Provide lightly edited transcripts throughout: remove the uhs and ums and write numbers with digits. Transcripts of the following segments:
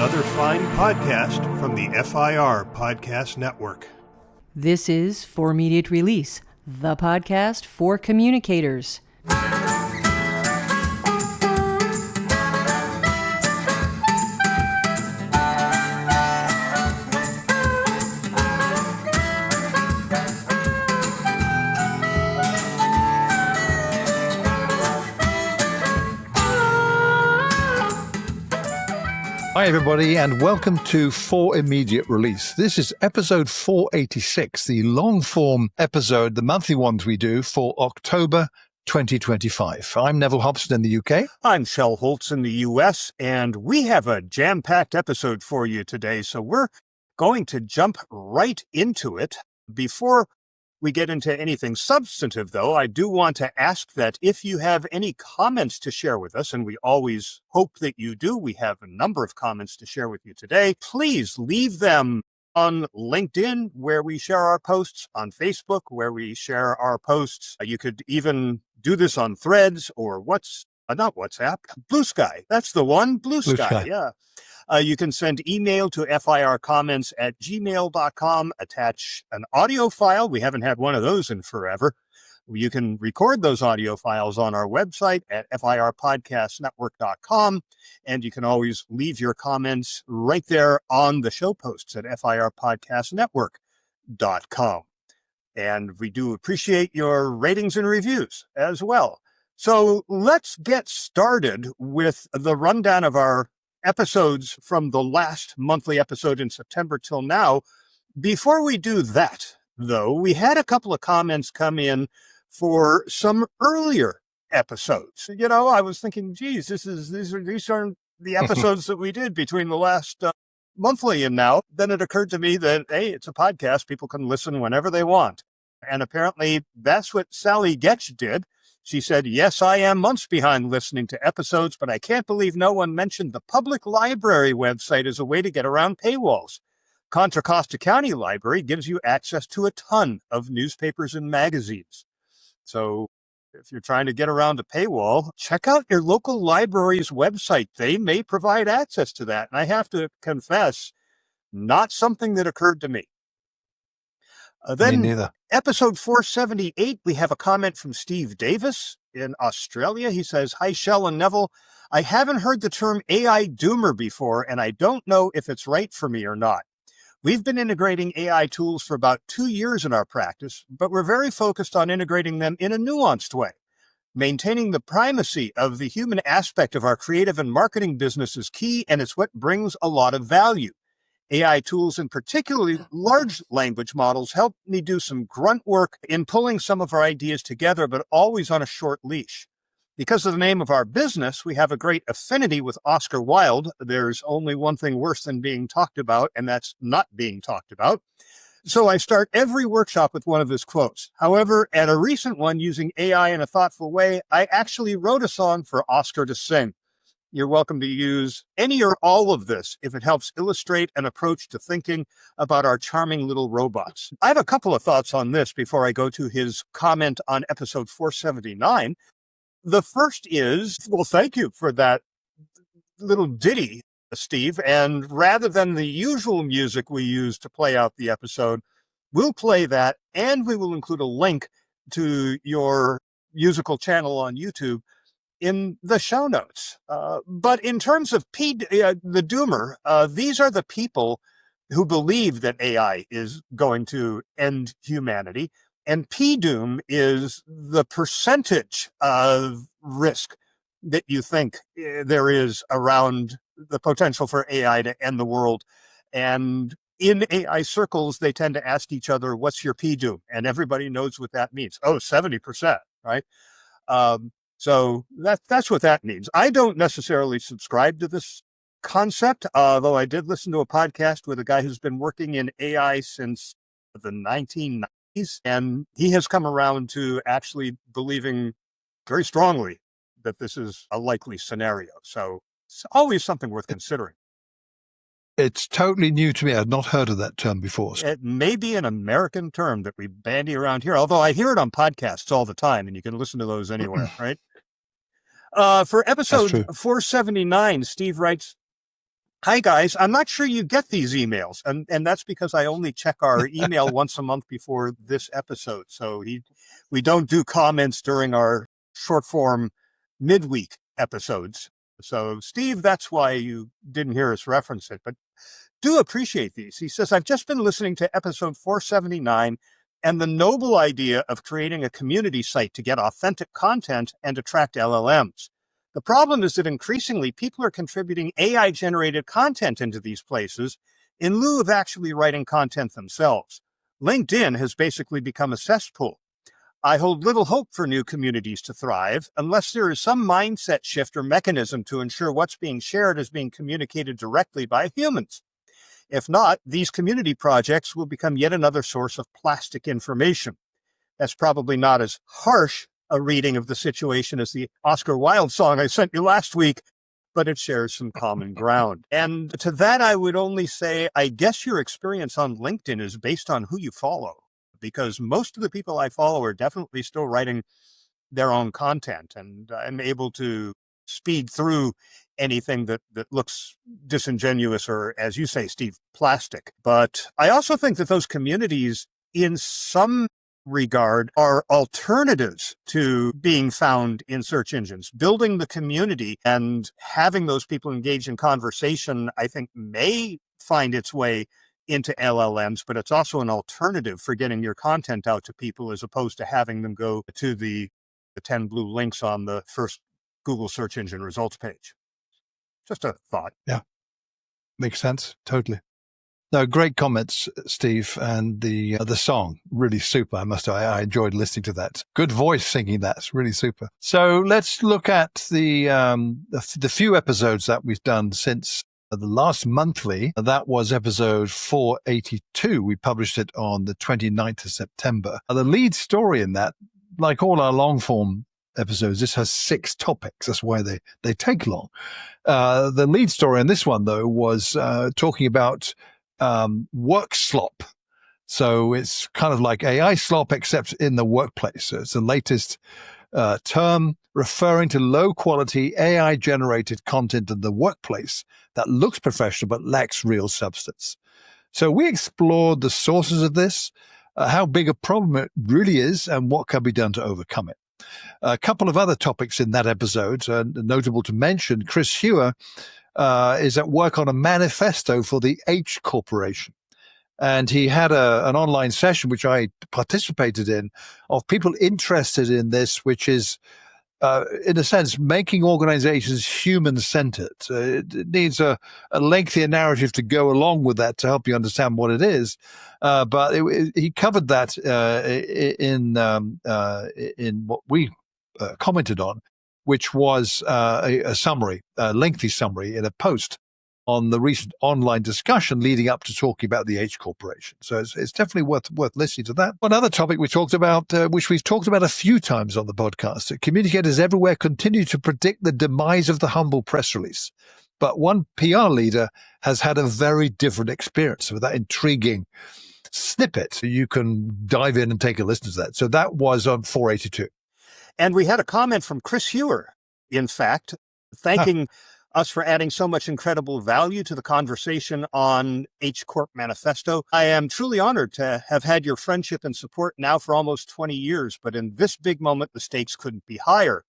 another fine podcast from the FIR Podcast Network. This is For Immediate Release, the podcast for communicators. Hi, everybody, and welcome to For Immediate Release. This is episode 486, the long-form episode, the monthly ones we do for October 2025. I'm Neville Hobson in the UK. I'm Shel Holtz in the US, and we have a jam-packed episode for you today, so we're going to jump right into it. Before we get into anything substantive, though, I do want to ask that if you have any comments to share with us, and we always hope that you do, we have a number of comments to share with you today, please leave them on LinkedIn, where we share our posts, on Facebook, where we share our posts. You could even do this on Threads or not WhatsApp, Blue Sky. That's the one, Blue Sky. Yeah. You can send email to fircomments@gmail.com, attach an audio file. We haven't had one of those in forever. You can record those audio files on our website at firpodcastnetwork.com, and you can always leave your comments right there on the show posts at firpodcastnetwork.com. And we do appreciate your ratings and reviews as well. So let's get started with the rundown of our episodes from the last monthly episode in September till now. Before we do that, though, we had a couple of comments come in for some earlier episodes. You know, I was thinking, geez, these aren't the episodes that we did between the last monthly and now. Then it occurred to me that, hey, it's a podcast. People can listen whenever they want. And apparently that's what Sally Getch did. She said, yes, I am months behind listening to episodes, but I can't believe no one mentioned the public library website as a way to get around paywalls. Contra Costa County Library gives you access to a ton of newspapers and magazines. So if you're trying to get around a paywall, check out your local library's website. They may provide access to that. And I have to confess, not something that occurred to me. Me neither. Episode 478, we have a comment from Steve Davis in Australia. He says, hi, Shel and Neville. I haven't heard the term AI doomer before, and I don't know if it's right for me or not. We've been integrating AI tools for about 2 years in our practice, but we're very focused on integrating them in a nuanced way. Maintaining the primacy of the human aspect of our creative and marketing business is key, and it's what brings a lot of value. AI tools, and particularly large language models, help me do some grunt work in pulling some of our ideas together, but always on a short leash. Because of the name of our business, we have a great affinity with Oscar Wilde. There's only one thing worse than being talked about, and that's not being talked about. So I start every workshop with one of his quotes. However, at a recent one, using AI in a thoughtful way, I actually wrote a song for Oscar to sing. You're welcome to use any or all of this if it helps illustrate an approach to thinking about our charming little robots. I have a couple of thoughts on this before I go to his comment on episode 479. The first is, well, thank you for that little ditty, Steve. And rather than the usual music we use to play out the episode, we'll play that, and we will include a link to your musical channel on YouTube in the show notes. But in terms of the doomer, these are the people who believe that AI is going to end humanity. And P-doom is the percentage of risk that you think there is around the potential for AI to end the world. And in AI circles, they tend to ask each other, what's your P-doom? And everybody knows what that means. Oh, 70%, right? So that's what that means. I don't necessarily subscribe to this concept, although I did listen to a podcast with a guy who's been working in AI since the 1990s, and he has come around to actually believing very strongly that this is a likely scenario. So it's always something worth considering. It's totally new to me. I'd not heard of that term before. It may be an American term that we bandy around here, although I hear it on podcasts all the time, and you can listen to those anywhere, right? For episode 479, Steve writes, Hi, guys. I'm not sure you get these emails. And that's because I only check our email once a month before this episode. So we don't do comments during our short form midweek episodes. So, Steve, that's why you didn't hear us reference it. But do appreciate these. He says, I've just been listening to episode 479 and the noble idea of creating a community site to get authentic content and attract LLMs. The problem is that increasingly people are contributing AI-generated content into these places in lieu of actually writing content themselves. LinkedIn has basically become a cesspool. I hold little hope for new communities to thrive unless there is some mindset shift or mechanism to ensure what's being shared is being communicated directly by humans. If not, these community projects will become yet another source of plastic information. That's probably not as harsh a reading of the situation as the Oscar Wilde song I sent you last week, but it shares some common ground. And to that, I would only say, I guess your experience on LinkedIn is based on who you follow, because most of the people I follow are definitely still writing their own content, and I'm able to speed through anything that looks disingenuous or, as you say, Steve, plastic. But I also think that those communities, in some regard, are alternatives to being found in search engines. Building the community and having those people engage in conversation, I think, may find its way into LLMs, but it's also an alternative for getting your content out to people as opposed to having them go to the 10 blue links on the first Google search engine results page. Just a thought. Yeah, makes sense. Totally. No, great comments, Steve, and the song, really super. I enjoyed listening to that. Good voice singing that, really super. So let's look at the few episodes that we've done since the last monthly. That was episode 482. We published it on the 29th of September. The lead story in that, like all our long form episodes, this has 6 topics. That's why they take long. The lead story in this one, though, was talking about work slop. So it's kind of like AI slop, except in the workplace. So it's the latest term referring to low quality AI generated content in the workplace that looks professional but lacks real substance. So we explored the sources of this, how big a problem it really is, and what can be done to overcome it. A couple of other topics in that episode, notable to mention, Chris Hewer is at work on a manifesto for the H Corporation. And he had an online session, which I participated in, of people interested in this, which is, in a sense, making organizations human-centered. It needs a lengthier narrative to go along with that to help you understand what it is. But he covered that in what we commented on, which was a summary, a lengthy summary in a post on the recent online discussion leading up to talking about the H Corporation. So it's definitely worth listening to that. One other topic we talked about, which we've talked about a few times on the podcast, that communicators everywhere continue to predict the demise of the humble press release. But one PR leader has had a very different experience with that intriguing snippet. You can dive in and take a listen to that. So that was on 482. And we had a comment from Chris Hewer, in fact, thanking us for adding so much incredible value to the conversation on H Corp Manifesto. I am truly honored to have had your friendship and support now for almost 20 years, but in this big moment, the stakes couldn't be higher.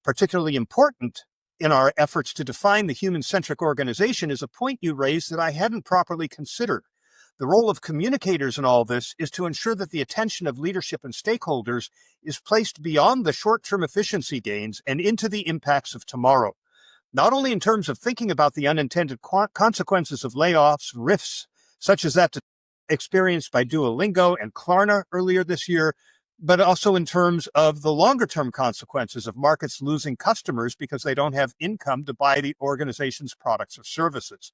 Particularly important in our efforts to define the human-centric organization is a point you raised that I hadn't properly considered. The role of communicators in all this is to ensure that the attention of leadership and stakeholders is placed beyond the short-term efficiency gains and into the impacts of tomorrow. Not only in terms of thinking about the unintended consequences of layoffs, rifts, such as that experienced by Duolingo and Klarna earlier this year, but also in terms of the longer-term consequences of markets losing customers because they don't have income to buy the organization's products or services.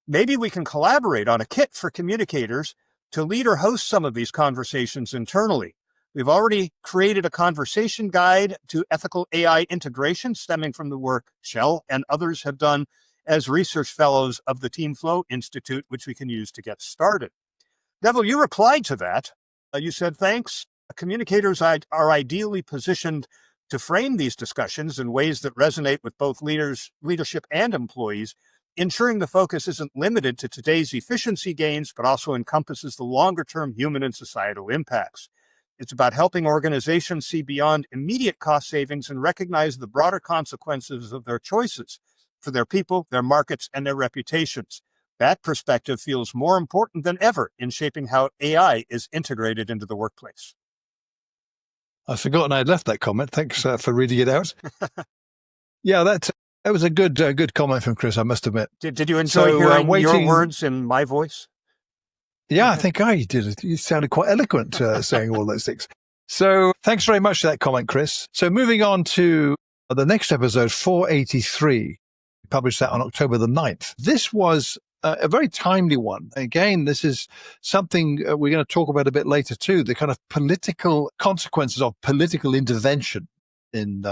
Maybe we can collaborate on a kit for communicators to lead or host some of these conversations internally. We've already created a conversation guide to ethical AI integration stemming from the work Shell and others have done as research fellows of the TeamFlow Institute, which we can use to get started. Neville, you replied to that. You said, thanks. Communicators are ideally positioned to frame these discussions in ways that resonate with both leadership and employees, ensuring the focus isn't limited to today's efficiency gains, but also encompasses the longer-term human and societal impacts. It's about helping organizations see beyond immediate cost savings and recognize the broader consequences of their choices for their people, their markets, and their reputations. That perspective feels more important than ever in shaping how AI is integrated into the workplace. I've forgotten I'd left that comment. Thanks for reading it out. Yeah, that was a good comment from Chris, I must admit. Did you enjoy hearing your words in my voice? Yeah, I think I did. You sounded quite eloquent saying all those things. So thanks very much for that comment, Chris. So moving on to the next episode, 483, published that on October the 9th. This was a very timely one. Again, this is something we're going to talk about a bit later too, the kind of political consequences of political intervention in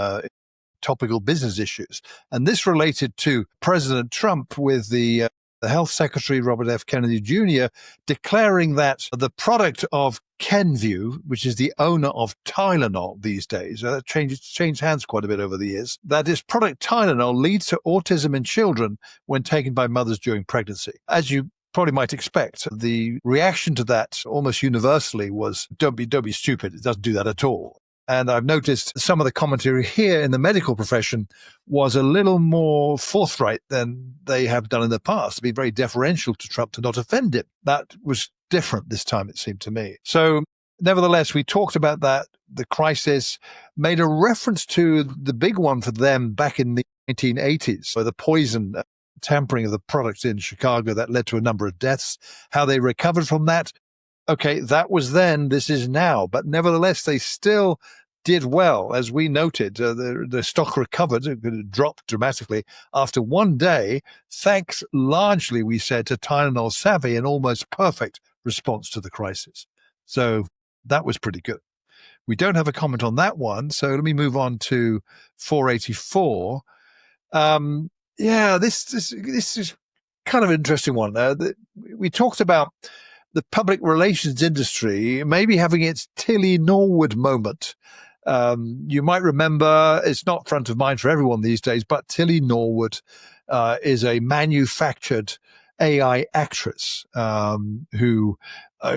topical business issues. And this related to President Trump with the Health Secretary, Robert F. Kennedy Jr., declaring that the product of Kenvue, which is the owner of Tylenol these days, that changed hands quite a bit over the years, that this product Tylenol leads to autism in children when taken by mothers during pregnancy. As you probably might expect, the reaction to that almost universally was, don't be stupid. It doesn't do that at all. And I've noticed some of the commentary here in the medical profession was a little more forthright than they have done in the past, to be very deferential to Trump, to not offend him. That was different this time, it seemed to me. So nevertheless, we talked about that, the crisis, made a reference to the big one for them back in the 1980s, where the poison tampering of the products in Chicago that led to a number of deaths, how they recovered from that. Okay, that was then, this is now. But nevertheless, they still did well. As we noted, the stock recovered, it dropped dramatically after one day, thanks largely, we said, to Tylenol's savvy and almost perfect response to the crisis. So that was pretty good. We don't have a comment on that one, so let me move on to 484. This is kind of an interesting one. We talked about the public relations industry maybe having its Tilly Norwood moment. You might remember, it's not front of mind for everyone these days, but Tilly Norwood is a manufactured AI actress who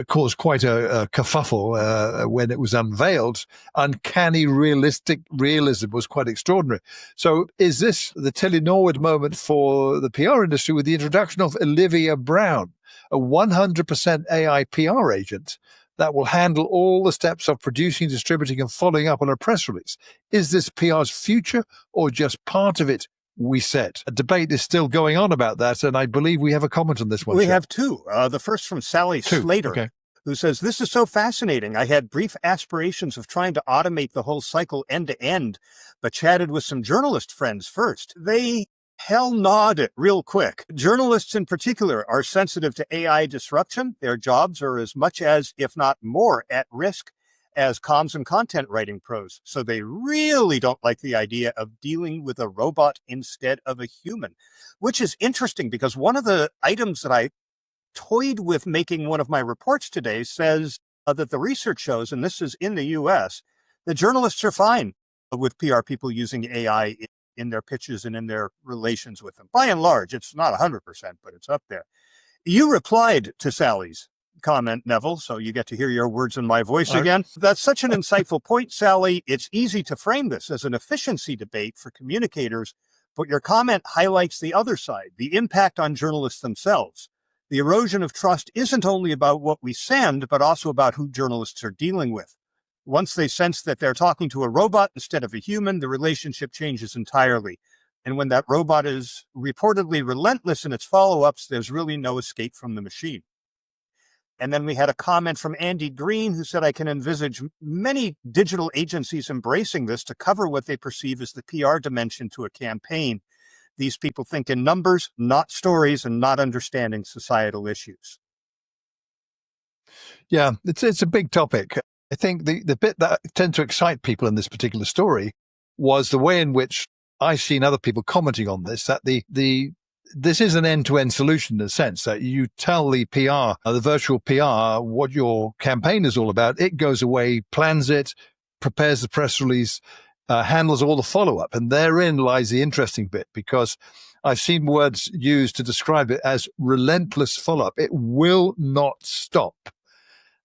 caused quite a kerfuffle when it was unveiled. Uncanny realism was quite extraordinary. So is this the Tilly Norwood moment for the PR industry with the introduction of Olivia Brown, a 100% AI PR agent that will handle all the steps of producing, distributing, and following up on a press release? Is this PR's future or just part of it? We said. A debate is still going on about that, and I believe we have a comment on this one. We have two. The first from Sally Slater, who says, "This is so fascinating. I had brief aspirations of trying to automate the whole cycle end to end, but chatted with some journalist friends first. They hell-gnawed it real quick. Journalists in particular are sensitive to AI disruption. Their jobs are as much as, if not more, at risk as comms and content writing pros. So they really don't like the idea of dealing with a robot instead of a human," which is interesting because one of the items that I toyed with making one of my reports today says that the research shows, and this is in the US, that journalists are fine with PR people using AI in their pitches and in their relations with them. By and large, it's not 100%, but it's up there. You replied to Sally's comment, Neville, so you get to hear your words in my voice again. That's such an insightful point, Sally. It's easy to frame this as an efficiency debate for communicators, but your comment highlights the other side, the impact on journalists themselves. The erosion of trust isn't only about what we send, but also about who journalists are dealing with. Once they sense that they're talking to a robot instead of a human, the relationship changes entirely. And when that robot is reportedly relentless in its follow-ups, there's really no escape from the machine. And then we had a comment from Andy Green, who said, "I can envisage many digital agencies embracing this to cover what they perceive as the PR dimension to a campaign. These people think in numbers, not stories, and not understanding societal issues." Yeah, it's a big topic. I think the bit that tended to excite people in this particular story was the way in which I've seen other people commenting on this, that this is an end-to-end solution in a sense that you tell the PR, the virtual PR, what your campaign is all about. It goes away, plans it, prepares the press release, handles all the follow-up. And therein lies the interesting bit, because I've seen words used to describe it as relentless follow-up. It will not stop.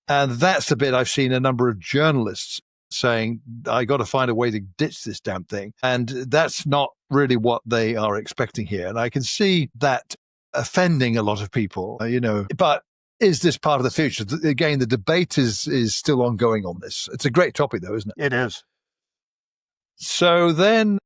And that's the bit I've seen a number of journalists saying, I got to find a way to ditch this damn thing. And that's not really what they are expecting here. And I can see that offending a lot of people, but is this part of the future? Again, the debate is still ongoing on this. It's a great topic, though, isn't it? It is. So then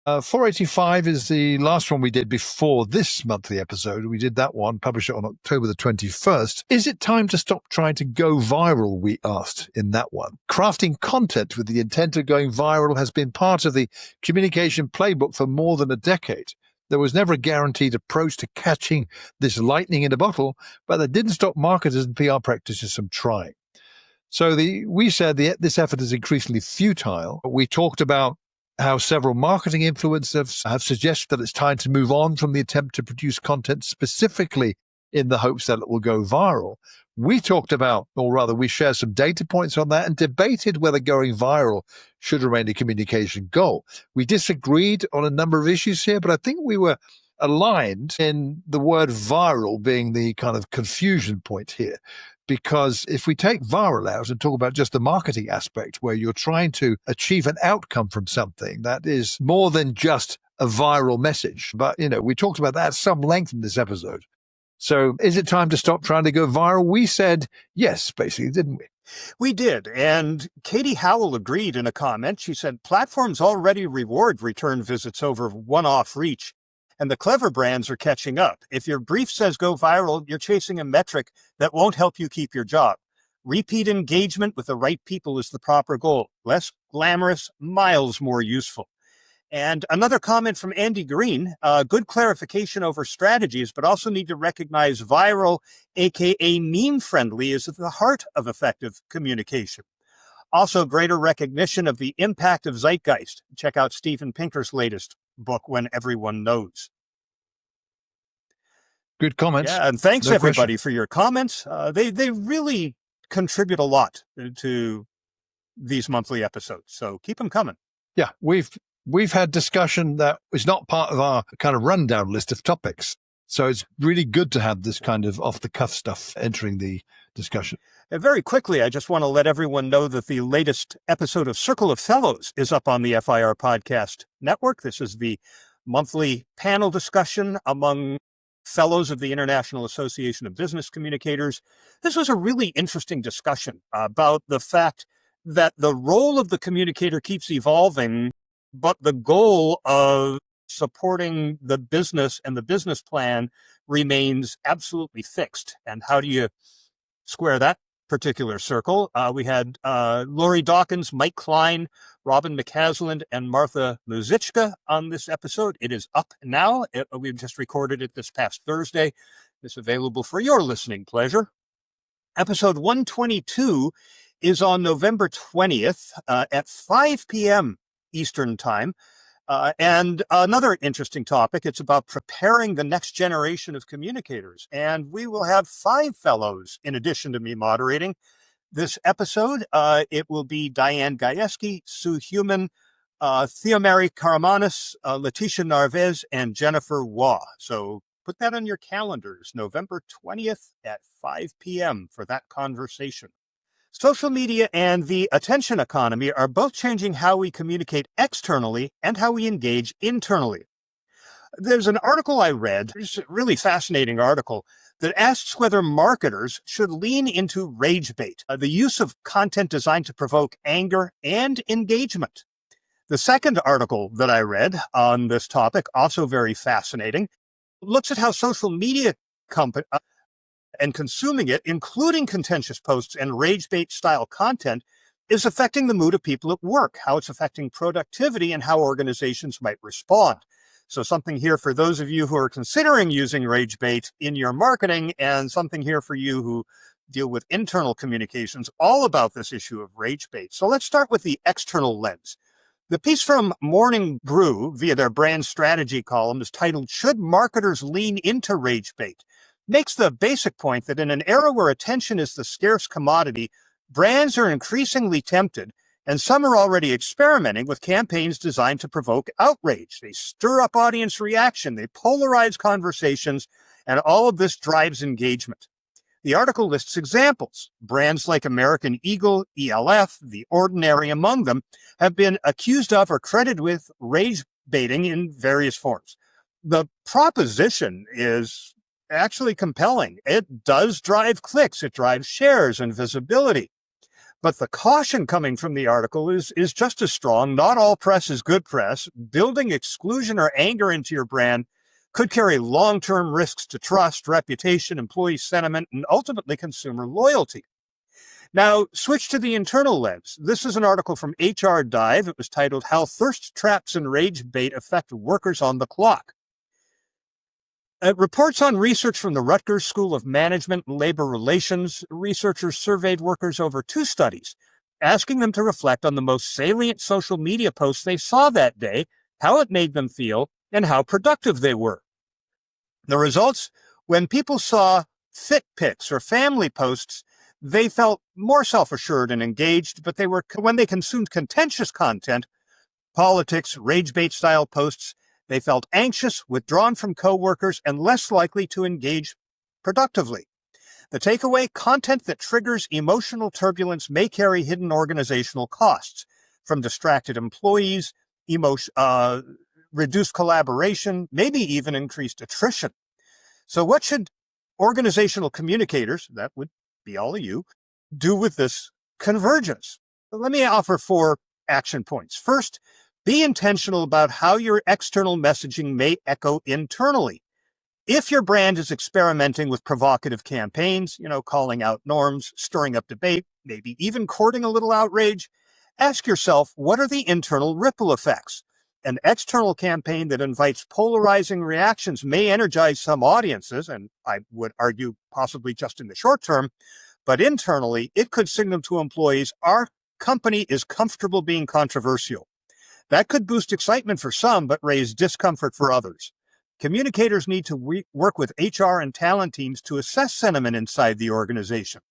485 is the last one we did before this monthly episode. We did that one, published it on October the 21st. Is it time to stop trying to go viral, we asked in that one. Crafting content with the intent of going viral has been part of the communication playbook for more than a decade. There was never a guaranteed approach to catching this lightning in a bottle, but that didn't stop marketers and PR practitioners from trying. So we said this effort is increasingly futile. We talked about how several marketing influencers have suggested that it's time to move on from the attempt to produce content specifically in the hopes that it will go viral. We talked about, or rather we shared some data points on that and debated whether going viral should remain a communication goal. We disagreed on a number of issues here, but I think we were aligned in the word viral being the kind of confusion point here. Because if we take viral out and talk about just the marketing aspect, where you're trying to achieve an outcome from something that is more than just a viral message. But, we talked about that at some length in this episode. So is it time to stop trying to go viral? We said yes, basically, didn't we? We did. And Katie Howell agreed in a comment. She said, platforms already reward return visits over one-off reach. And the clever brands are catching up. If your brief says go viral, you're chasing a metric that won't help you keep your job. Repeat engagement with the right people is the proper goal. Less glamorous, miles more useful. And another comment from Andy Green, good clarification over strategies, but also need to recognize viral, aka meme-friendly, is at the heart of effective communication. Also, greater recognition of the impact of zeitgeist. Check out Steven Pinker's latest book, When Everyone Knows. Good comments. Yeah, and thanks No everybody question. for your comments. They really contribute a lot to these monthly episodes, so keep them coming. Yeah, we've had discussion that is not part of our kind of rundown list of topics. So it's really good to have this kind of off-the-cuff stuff entering the discussion. And very quickly, I just want to let everyone know that the latest episode of Circle of Fellows is up on the FIR Podcast Network. This is the monthly panel discussion among fellows of the International Association of Business Communicators. This was a really interesting discussion about the fact that the role of the communicator keeps evolving, but the goal of supporting the business and the business plan remains absolutely fixed. And how do you square that particular circle? We had Lori Dawkins, Mike Klein, Robin McCasland, and Martha Muzichka on this episode. It is up now. We've just recorded it this past Thursday. It's available for your listening pleasure. Episode 122 is on November 20th at 5 p.m. Eastern Time. And another interesting topic, it's about preparing the next generation of communicators. And we will have 5 fellows in addition to me moderating this episode. It will be Diane Gajewski, Sue Human, Theomary Karamanis, Letitia Narvez, and Jennifer Waugh. So put that on your calendars, November 20th at 5 p.m. for that conversation. Social media and the attention economy are both changing how we communicate externally and how we engage internally. There's an article I read, it's a really fascinating article, that asks whether marketers should lean into rage bait, the use of content designed to provoke anger and engagement. The second article that I read on this topic, also very fascinating, looks at how social media and consuming it, including contentious posts and rage bait style content, is affecting the mood of people at work, how it's affecting productivity, and how organizations might respond. So something here for those of you who are considering using rage bait in your marketing, and something here for you who deal with internal communications, all about this issue of rage bait. So let's start with the external lens. The piece from Morning Brew via their brand strategy column is titled, "Should Marketers Lean into Rage Bait?" Makes the basic point that in an era where attention is the scarce commodity, brands are increasingly tempted, And some are already experimenting with campaigns designed to provoke outrage. They stir up audience reaction, they polarize conversations, and all of this drives engagement. The article lists examples. Brands like American Eagle, ELF, The Ordinary among them, have been accused of or credited with rage baiting in various forms. The proposition is actually compelling. It does drive clicks, it drives shares and visibility. But the caution coming from the article is just as strong. Not all press is good press. Building exclusion or anger into your brand could carry long-term risks to trust, reputation, employee sentiment, and ultimately consumer loyalty. Now, switch to the internal lens. This is an article from HR Dive. It was titled, How Thirst Traps and Rage Bait Affect Workers on the Clock. It reports on research from the Rutgers School of Management and Labor Relations. Researchers surveyed workers over 2 studies, asking them to reflect on the most salient social media posts they saw that day, how it made them feel, and how productive they were. The results, when people saw fit pics or family posts, they felt more self-assured and engaged, but when they consumed contentious content, politics, rage bait style posts, they felt anxious, withdrawn from coworkers, and less likely to engage productively. The takeaway, content that triggers emotional turbulence may carry hidden organizational costs, from distracted employees, reduced collaboration, maybe even increased attrition. So what should organizational communicators, that would be all of you, do with this convergence? Let me offer 4 action points. First, be intentional about how your external messaging may echo internally. If your brand is experimenting with provocative campaigns, calling out norms, stirring up debate, maybe even courting a little outrage, ask yourself, what are the internal ripple effects? An external campaign that invites polarizing reactions may energize some audiences, and I would argue possibly just in the short term, but internally, it could signal to employees our company is comfortable being controversial. That could boost excitement for some, but raise discomfort for others. Communicators need to work with HR and talent teams to assess sentiment inside the organization.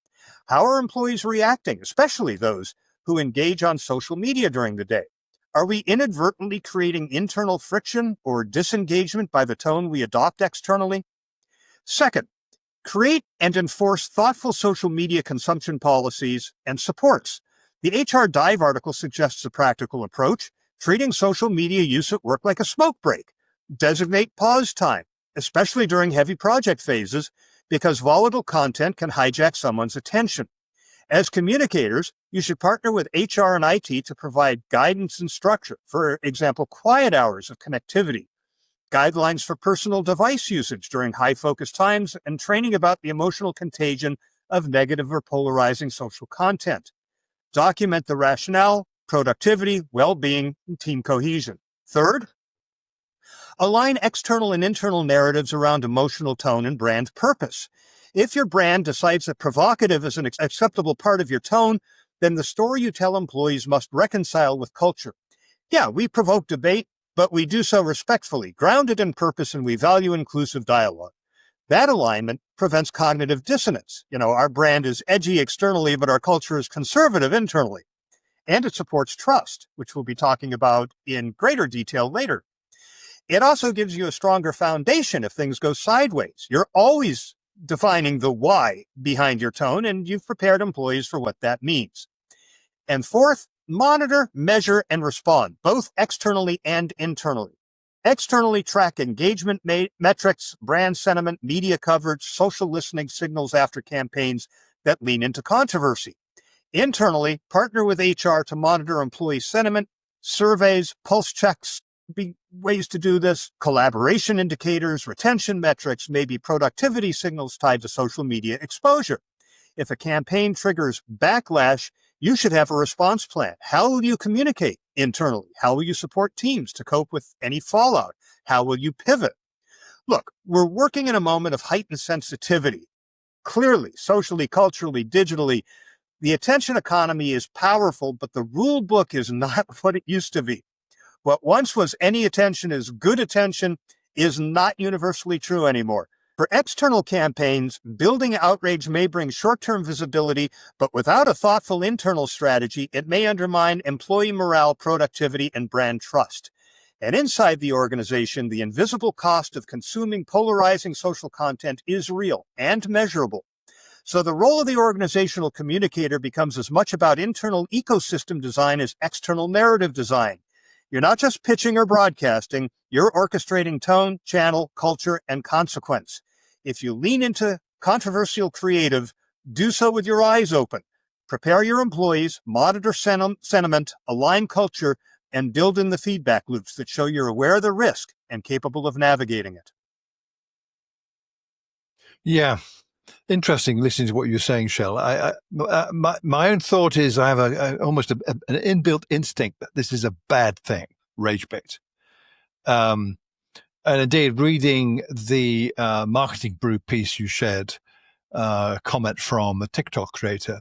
How are employees reacting, especially those who engage on social media during the day? Are we inadvertently creating internal friction or disengagement by the tone we adopt externally? Second, create and enforce thoughtful social media consumption policies and supports. The HR Dive article suggests a practical approach, treating social media use at work like a smoke break. Designate pause time, especially during heavy project phases, because volatile content can hijack someone's attention. As communicators, you should partner with HR and IT to provide guidance and structure. For example, quiet hours of connectivity, guidelines for personal device usage during high-focus times, and training about the emotional contagion of negative or polarizing social content. Document the rationale, productivity, well-being, and team cohesion. Third, align external and internal narratives around emotional tone and brand purpose. If your brand decides that provocative is an acceptable part of your tone, then the story you tell employees must reconcile with culture. Yeah, we provoke debate, but we do so respectfully, grounded in purpose, and we value inclusive dialogue. That alignment prevents cognitive dissonance. Our brand is edgy externally, but our culture is conservative internally. And it supports trust, which we'll be talking about in greater detail later. It also gives you a stronger foundation if things go sideways. You're always defining the why behind your tone, and you've prepared employees for what that means. And fourth, monitor, measure, and respond, both externally and internally. Externally, track engagement metrics, brand sentiment, media coverage, social listening signals after campaigns that lean into controversy. Internally, partner with HR to monitor employee sentiment, surveys, pulse checks, be ways to do this, collaboration indicators, retention metrics, maybe productivity signals tied to social media exposure. If a campaign triggers backlash, you should have a response plan. How will you communicate internally? How will you support teams to cope with any fallout? How will you pivot? Look, we're working in a moment of heightened sensitivity. Clearly, socially, culturally, digitally, the attention economy is powerful, but the rule book is not what it used to be. What once was any attention is good attention is not universally true anymore. For external campaigns, building outrage may bring short-term visibility, but without a thoughtful internal strategy, it may undermine employee morale, productivity, and brand trust. And inside the organization, the invisible cost of consuming polarizing social content is real and measurable. So the role of the organizational communicator becomes as much about internal ecosystem design as external narrative design. You're not just pitching or broadcasting, you're orchestrating tone, channel, culture, and consequence. If you lean into controversial creative, do so with your eyes open. Prepare your employees, monitor sentiment, align culture, and build in the feedback loops that show you're aware of the risk and capable of navigating it. Yeah. Interesting listening to what you're saying, Shell. My own thought is I have almost an inbuilt instinct that this is a bad thing, rage bait. And indeed, reading the Marketing Brew piece you shared, comment from a TikTok creator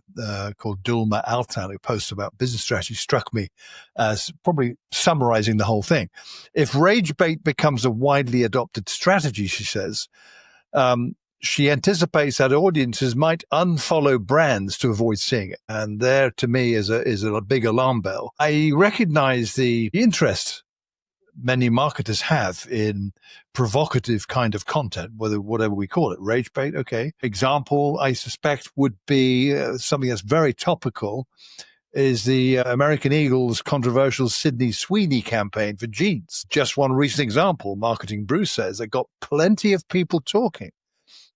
called Dulma Altan, who posts about business strategy, struck me as probably summarizing the whole thing. If rage bait becomes a widely adopted strategy, she says, she anticipates that audiences might unfollow brands to avoid seeing it. And there, to me, is a big alarm bell. I recognize the interest many marketers have in provocative kind of content, whatever we call it, rage bait. Okay. Example, I suspect, would be something that's very topical is the American Eagle's controversial Sydney Sweeney campaign for jeans. Just one recent example, Marketing Brew says, that got plenty of people talking.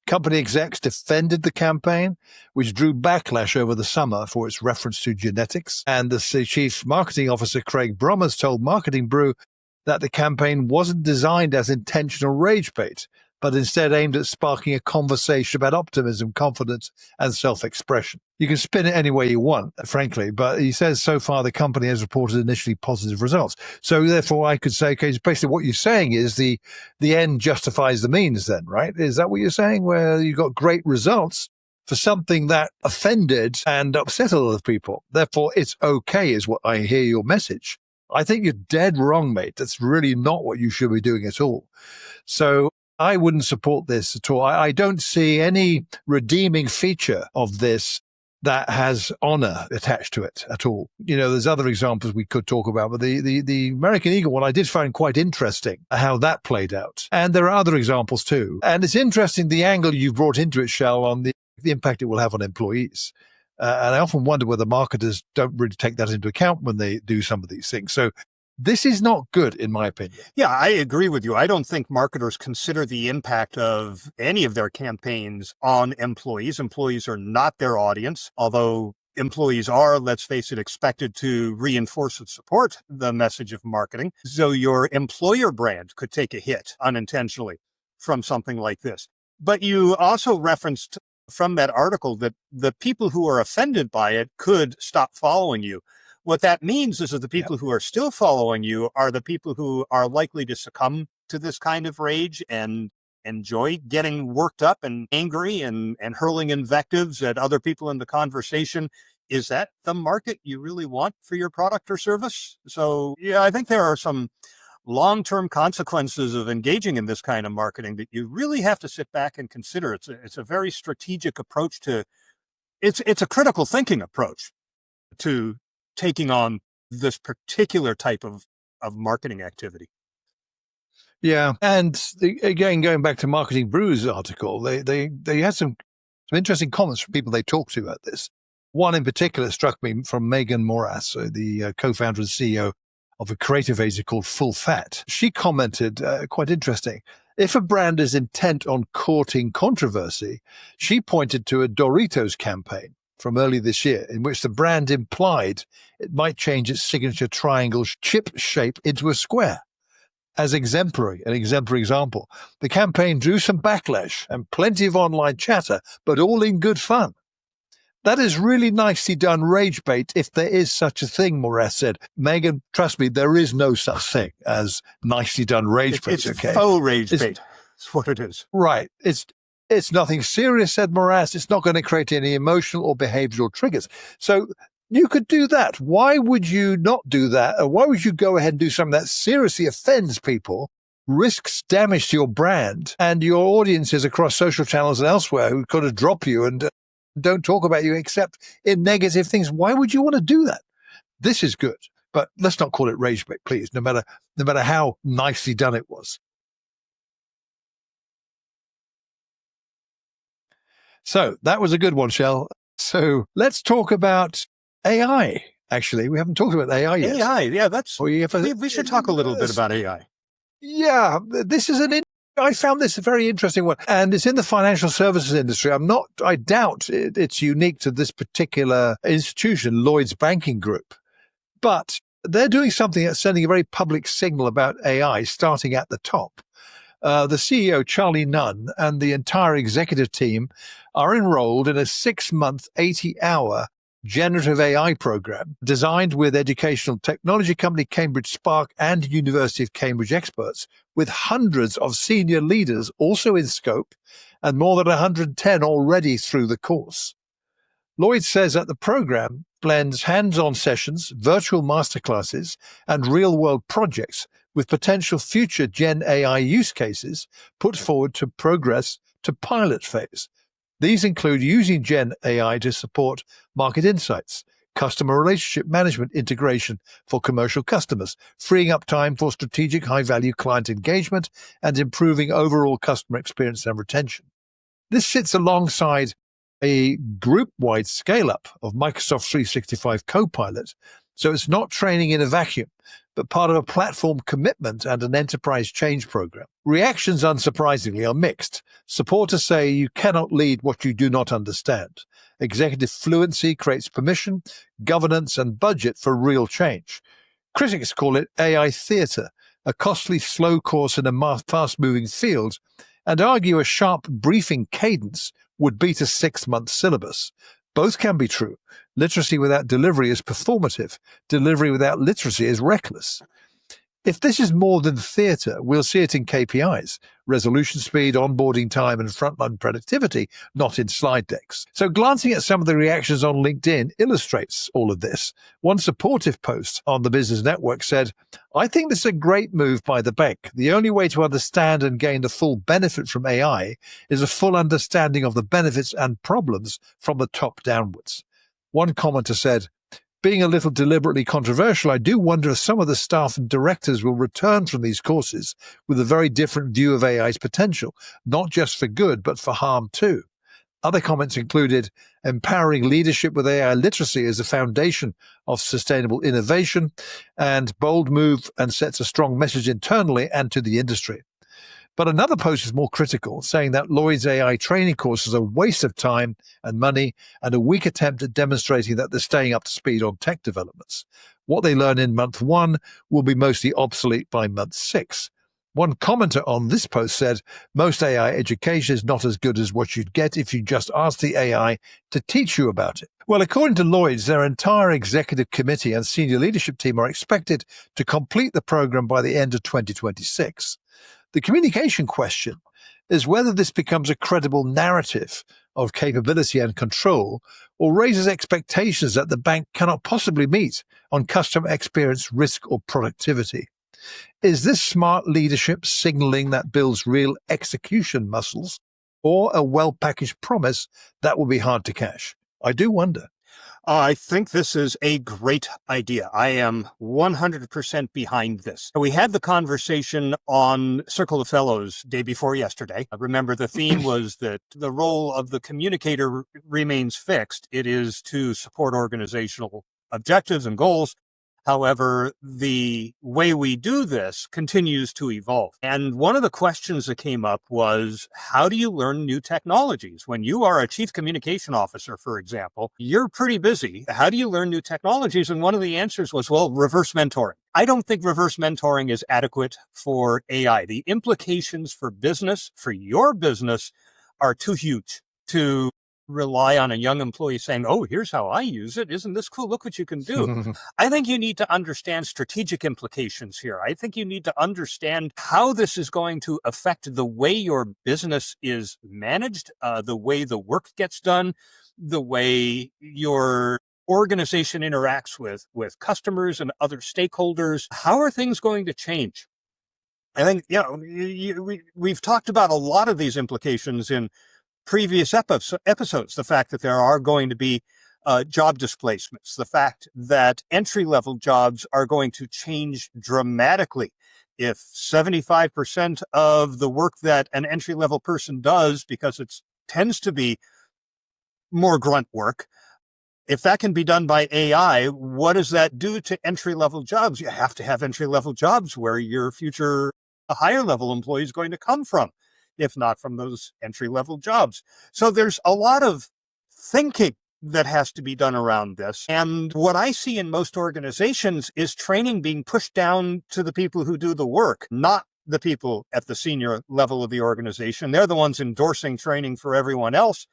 Company execs defended the campaign, which drew backlash over the summer for its reference to genetics. And the chief marketing officer, Craig Brommers, told Marketing Brew that the campaign wasn't designed as intentional rage bait, but instead aimed at sparking a conversation about optimism, confidence, and self-expression. You can spin it any way you want, frankly, but he says so far the company has reported initially positive results. So therefore I could say, okay, basically what you're saying is the end justifies the means then, right? Is that what you're saying? Where you got great results for something that offended and upset a lot of people. Therefore it's okay is what I hear your message. I think you're dead wrong, mate. That's really not what you should be doing at all. So I wouldn't support this at all. I don't see any redeeming feature of this that has honor attached to it at all. You know, there's other examples we could talk about, but the American Eagle one I did find quite interesting how that played out. And there are other examples too. And it's interesting the angle you brought into it, Shell, on the impact it will have on employees. And I often wonder whether marketers don't really take that into account when they do some of these things. So this is not good, in my opinion. Yeah, I agree with you. I don't think marketers consider the impact of any of their campaigns on employees. Employees are not their audience, although employees are, let's face it, expected to reinforce and support the message of marketing. So your employer brand could take a hit unintentionally from something like this. But you also referenced from that article that the people who are offended by it could stop following you. What that means is that the people who are still following you are the people who are likely to succumb to this kind of rage and enjoy getting worked up and angry and hurling invectives at other people in the conversation. Is that the market you really want for your product or service? So, yeah, I think there are some long-term consequences of engaging in this kind of marketing that you really have to sit back and consider. It's a very strategic approach to, it's a critical thinking approach to taking on this particular type of marketing activity. Yeah. And again, going back to Marketing Brew's article, they had some interesting comments from people they talked to about this. One in particular struck me from Megan Moras, the co-founder and CEO of a creative agency called Full Fat. She commented, quite interesting, if a brand is intent on courting controversy, she pointed to a Doritos campaign from early this year in which the brand implied it might change its signature triangle chip shape into a square. As an exemplary example, the campaign drew some backlash and plenty of online chatter, but all in good fun. That is really nicely done rage bait, if there is such a thing, Morath said. Megan, trust me, there is no such thing as nicely done rage bait. It's faux rage bait. That's what it is. Right. It's nothing serious, said Morath. It's not going to create any emotional or behavioral triggers. So you could do that. Why would you not do that? Or why would you go ahead and do something that seriously offends people risks damage to your brand and your audiences across social channels and elsewhere who kind of drop you and don't talk about you except in negative things. Why would you want to do that? This is good, but let's not call it rage bait, please, no matter how nicely done it was. So that was a good one, Shell. So let's talk about AI. Actually, we haven't talked about AI yet. AI, yeah, we should talk a little bit about AI. Yeah, this is I found this a very interesting one, and it's in the financial services industry. I doubt it's unique to this particular institution, Lloyds Banking Group, but they're doing something that's sending a very public signal about AI starting at the top. The CEO, Charlie Nunn, and the entire executive team are enrolled in a 6-month, 80-hour generative AI program designed with educational technology company Cambridge Spark and University of Cambridge experts, with hundreds of senior leaders also in scope and more than 110 already through the course. Lloyd says that the program blends hands-on sessions, virtual masterclasses, and real-world projects with potential future Gen AI use cases put forward to progress to pilot phase. These include using Gen AI to support market insights, customer relationship management integration for commercial customers, freeing up time for strategic high-value client engagement, and improving overall customer experience and retention. This sits alongside a group-wide scale-up of Microsoft 365 Copilot, so it's not training in a vacuum, but part of a platform commitment and an enterprise change program. Reactions, unsurprisingly, are mixed. Supporters say you cannot lead what you do not understand. Executive fluency creates permission, governance, and budget for real change. Critics call it AI theatre, a costly, slow course in a fast-moving field, and argue a sharp briefing cadence would beat a 6-month syllabus. Both can be true. Literacy without delivery is performative. Delivery without literacy is reckless. If this is more than theatre, we'll see it in KPIs, resolution speed, onboarding time, and frontline productivity, not in slide decks. So glancing at some of the reactions on LinkedIn illustrates all of this. One supportive post on the Business Network said, "I think this is a great move by the bank. The only way to understand and gain the full benefit from AI is a full understanding of the benefits and problems from the top downwards." One commenter said, "Being a little deliberately controversial, I do wonder if some of the staff and directors will return from these courses with a very different view of AI's potential, not just for good, but for harm too." Other comments included, "Empowering leadership with AI literacy is a foundation of sustainable innovation and bold move and sets a strong message internally and to the industry." But another post is more critical, saying that Lloyd's AI training courses are a waste of time and money and a weak attempt at demonstrating that they're staying up to speed on tech developments. What they learn in month 1 will be mostly obsolete by month 6. One commenter on this post said, "Most AI education is not as good as what you'd get if you just asked the AI to teach you about it." Well, according to Lloyds, their entire executive committee and senior leadership team are expected to complete the program by the end of 2026. The communication question is whether this becomes a credible narrative of capability and control or raises expectations that the bank cannot possibly meet on customer experience, risk, or productivity. Is this smart leadership signaling that builds real execution muscles or a well-packaged promise that will be hard to cash? I do wonder. I think this is a great idea. I am 100% behind this. We had the conversation on Circle of Fellows day before yesterday. I remember the theme was that the role of the communicator remains fixed. It is to support organizational objectives and goals. However, the way we do this continues to evolve. And one of the questions that came up was, how do you learn new technologies? When you are a chief communication officer, for example, you're pretty busy. How do you learn new technologies? And one of the answers was, well, reverse mentoring. I don't think reverse mentoring is adequate for AI. The implications for business, for your business, are too huge to rely on a young employee saying, "Oh, here's how I use it. Isn't this cool? Look what you can do." I think you need to understand strategic implications here. I think you need to understand how this is going to affect the way your business is managed, the way the work gets done, the way your organization interacts with customers and other stakeholders. How are things going to change? I think, we've talked about a lot of these implications in previous episodes. The fact that there are going to be job displacements, the fact that entry-level jobs are going to change dramatically. If 75% of the work that an entry-level person does, because it tends to be more grunt work, if that can be done by AI, what does that do to entry-level jobs? You have to have entry-level jobs where your future higher-level employee is going to come from, if not from those entry-level jobs. So there's a lot of thinking that has to be done around this. And what I see in most organizations is training being pushed down to the people who do the work, not the people at the senior level of the organization. They're the ones endorsing training for everyone else.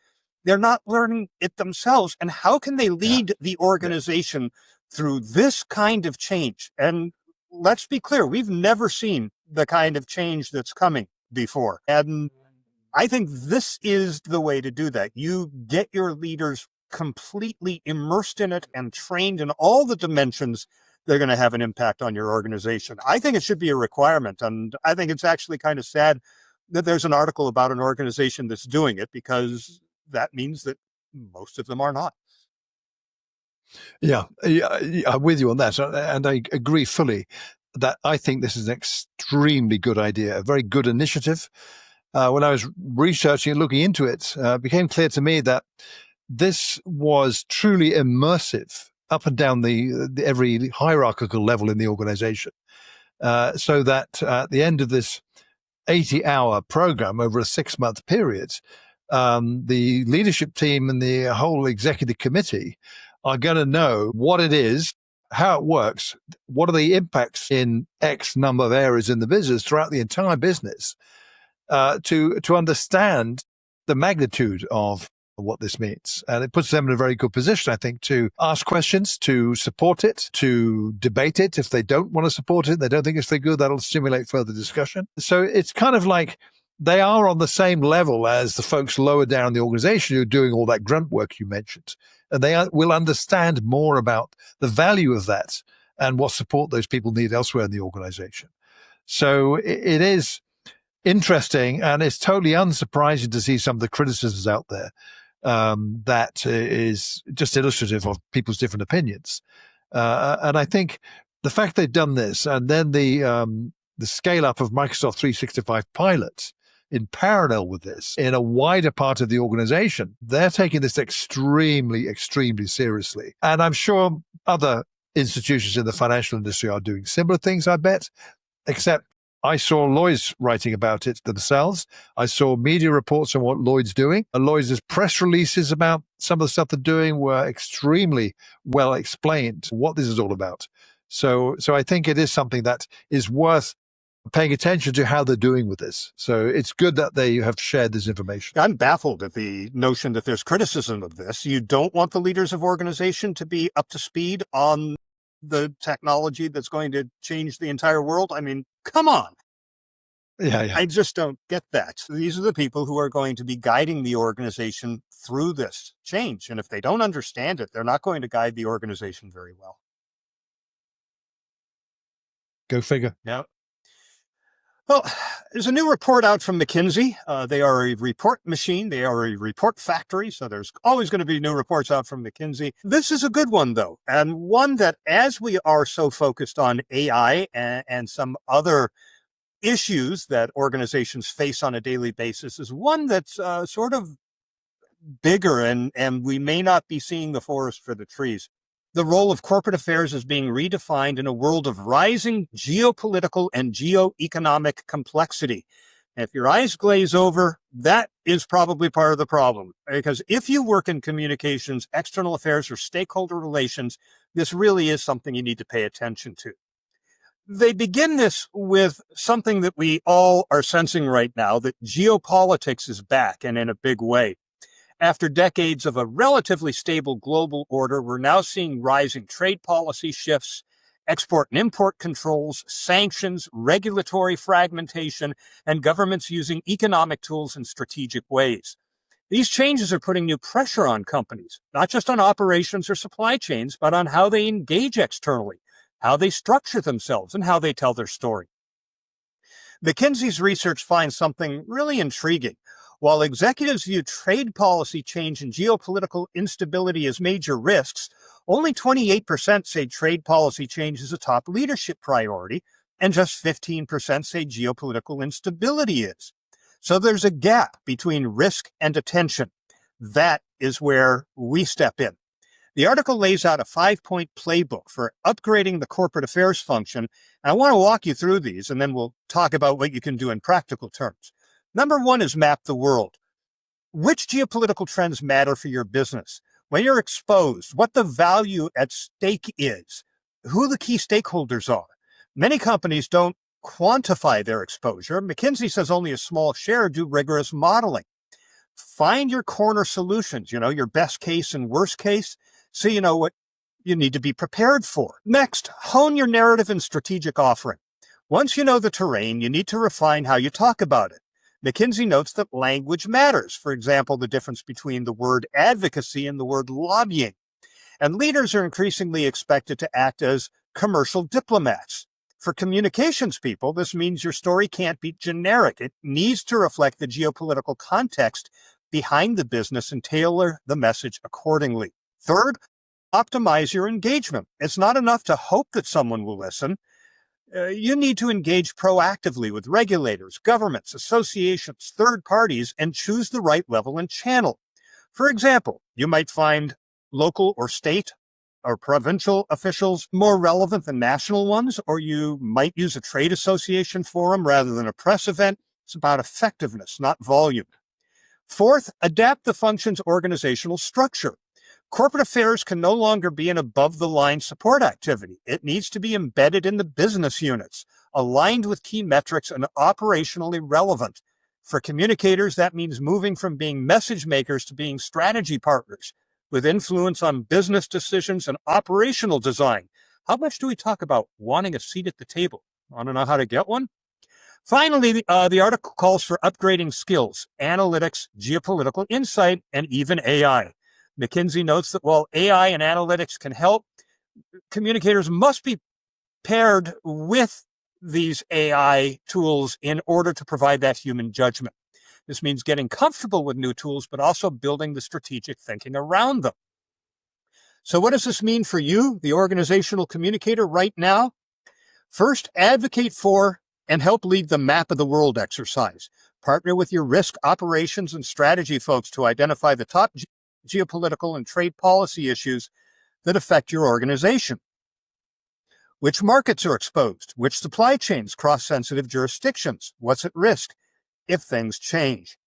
They're not learning it themselves. And how can they lead the organization through this kind of change? And let's be clear, we've never seen the kind of change that's coming before. And I think this is the way to do that. You get your leaders completely immersed in it and trained in all the dimensions that are going to have an impact on your organization. I think it should be a requirement. And I think it's actually kind of sad that there's an article about an organization that's doing it, because that means that most of them are not. Yeah, I'm with you on that. And I agree fully that I think this is an extremely good idea, a very good initiative. When I was researching and looking into it, it became clear to me that this was truly immersive up and down the every hierarchical level in the organization. So that at the end of this 80-hour program over a 6-month period, the leadership team and the whole executive committee are going to know what it is, how it works, what are the impacts in X number of areas in the business throughout the entire business, to understand the magnitude of what this means. And it puts them in a very good position, I think, to ask questions, to support it, to debate it. If they don't want to support it, they don't think it's very good, that'll stimulate further discussion. So it's kind of like they are on the same level as the folks lower down the organization who are doing all that grunt work you mentioned. And they will understand more about the value of that and what support those people need elsewhere in the organization. So it is interesting, and it's totally unsurprising to see some of the criticisms out there. That is just illustrative of people's different opinions. And I think the fact they've done this, and then the scale up of Microsoft 365 pilots in parallel with this in a wider part of the organization, they're taking this extremely, extremely seriously. And I'm sure other institutions in the financial industry are doing similar things, I bet, except I saw Lloyds writing about it themselves. I saw media reports on what Lloyds doing. And Lloyds' press releases about some of the stuff they're doing were extremely well explained what this is all about. So I think it is something that is worth paying attention to how they're doing with this. So it's good that they have shared this information. I'm baffled at the notion that there's criticism of this. You don't want the leaders of organization to be up to speed on the technology that's going to change the entire world. I mean, come on. Yeah. I just don't get that. These are the people who are going to be guiding the organization through this change. And if they don't understand it, they're not going to guide the organization very well. Go figure. Yeah. Well, there's a new report out from McKinsey. They are a report machine. They are a report factory. So there's always going to be new reports out from McKinsey. This is a good one, though, and one that, as we are so focused on AI and some other issues that organizations face on a daily basis, is one that's sort of bigger, and we may not be seeing the forest for the trees. The role of corporate affairs is being redefined in a world of rising geopolitical and geoeconomic complexity. And if your eyes glaze over, that is probably part of the problem. Because if you work in communications, external affairs, or stakeholder relations, this really is something you need to pay attention to. They begin this with something that we all are sensing right now, that geopolitics is back, and in a big way. After decades of a relatively stable global order, we're now seeing rising trade policy shifts, export and import controls, sanctions, regulatory fragmentation, and governments using economic tools in strategic ways. These changes are putting new pressure on companies, not just on operations or supply chains, but on how they engage externally, how they structure themselves, and how they tell their story. McKinsey's research finds something really intriguing. While executives view trade policy change and geopolitical instability as major risks, only 28% say trade policy change is a top leadership priority, and just 15% say geopolitical instability is. So there's a gap between risk and attention. That is where we step in. The article lays out a 5-point playbook for upgrading the corporate affairs function. And I want to walk you through these, and then we'll talk about what you can do in practical terms. Number 1 is map the world. Which geopolitical trends matter for your business? When you're exposed, what the value at stake is, who the key stakeholders are. Many companies don't quantify their exposure. McKinsey says only a small share do rigorous modeling. Find your corner solutions, your best case and worst case, so you know what you need to be prepared for. Next, hone your narrative and strategic offering. Once you know the terrain, you need to refine how you talk about it. McKinsey notes that language matters. For example, the difference between the word advocacy and the word lobbying. And leaders are increasingly expected to act as commercial diplomats. For communications people, this means your story can't be generic. It needs to reflect the geopolitical context behind the business and tailor the message accordingly. Third, optimize your engagement. It's not enough to hope that someone will listen. You need to engage proactively with regulators, governments, associations, third parties, and choose the right level and channel. For example, you might find local or state or provincial officials more relevant than national ones, or you might use a trade association forum rather than a press event. It's about effectiveness, not volume. Fourth, adapt the function's organizational structure. Corporate affairs can no longer be an above-the-line support activity. It needs to be embedded in the business units, aligned with key metrics and operationally relevant. For communicators, that means moving from being message makers to being strategy partners with influence on business decisions and operational design. How much do we talk about wanting a seat at the table? Want to know how to get one? Finally, the article calls for upgrading skills, analytics, geopolitical insight, and even AI. McKinsey notes that while AI and analytics can help, communicators must be paired with these AI tools in order to provide that human judgment. This means getting comfortable with new tools, but also building the strategic thinking around them. So what does this mean for you, the organizational communicator, right now? First, advocate for and help lead the map of the world exercise. Partner with your risk, operations, and strategy folks to identify the top geopolitical and trade policy issues that affect your organization. Which markets are exposed? Which supply chains cross sensitive jurisdictions? What's at risk if things change?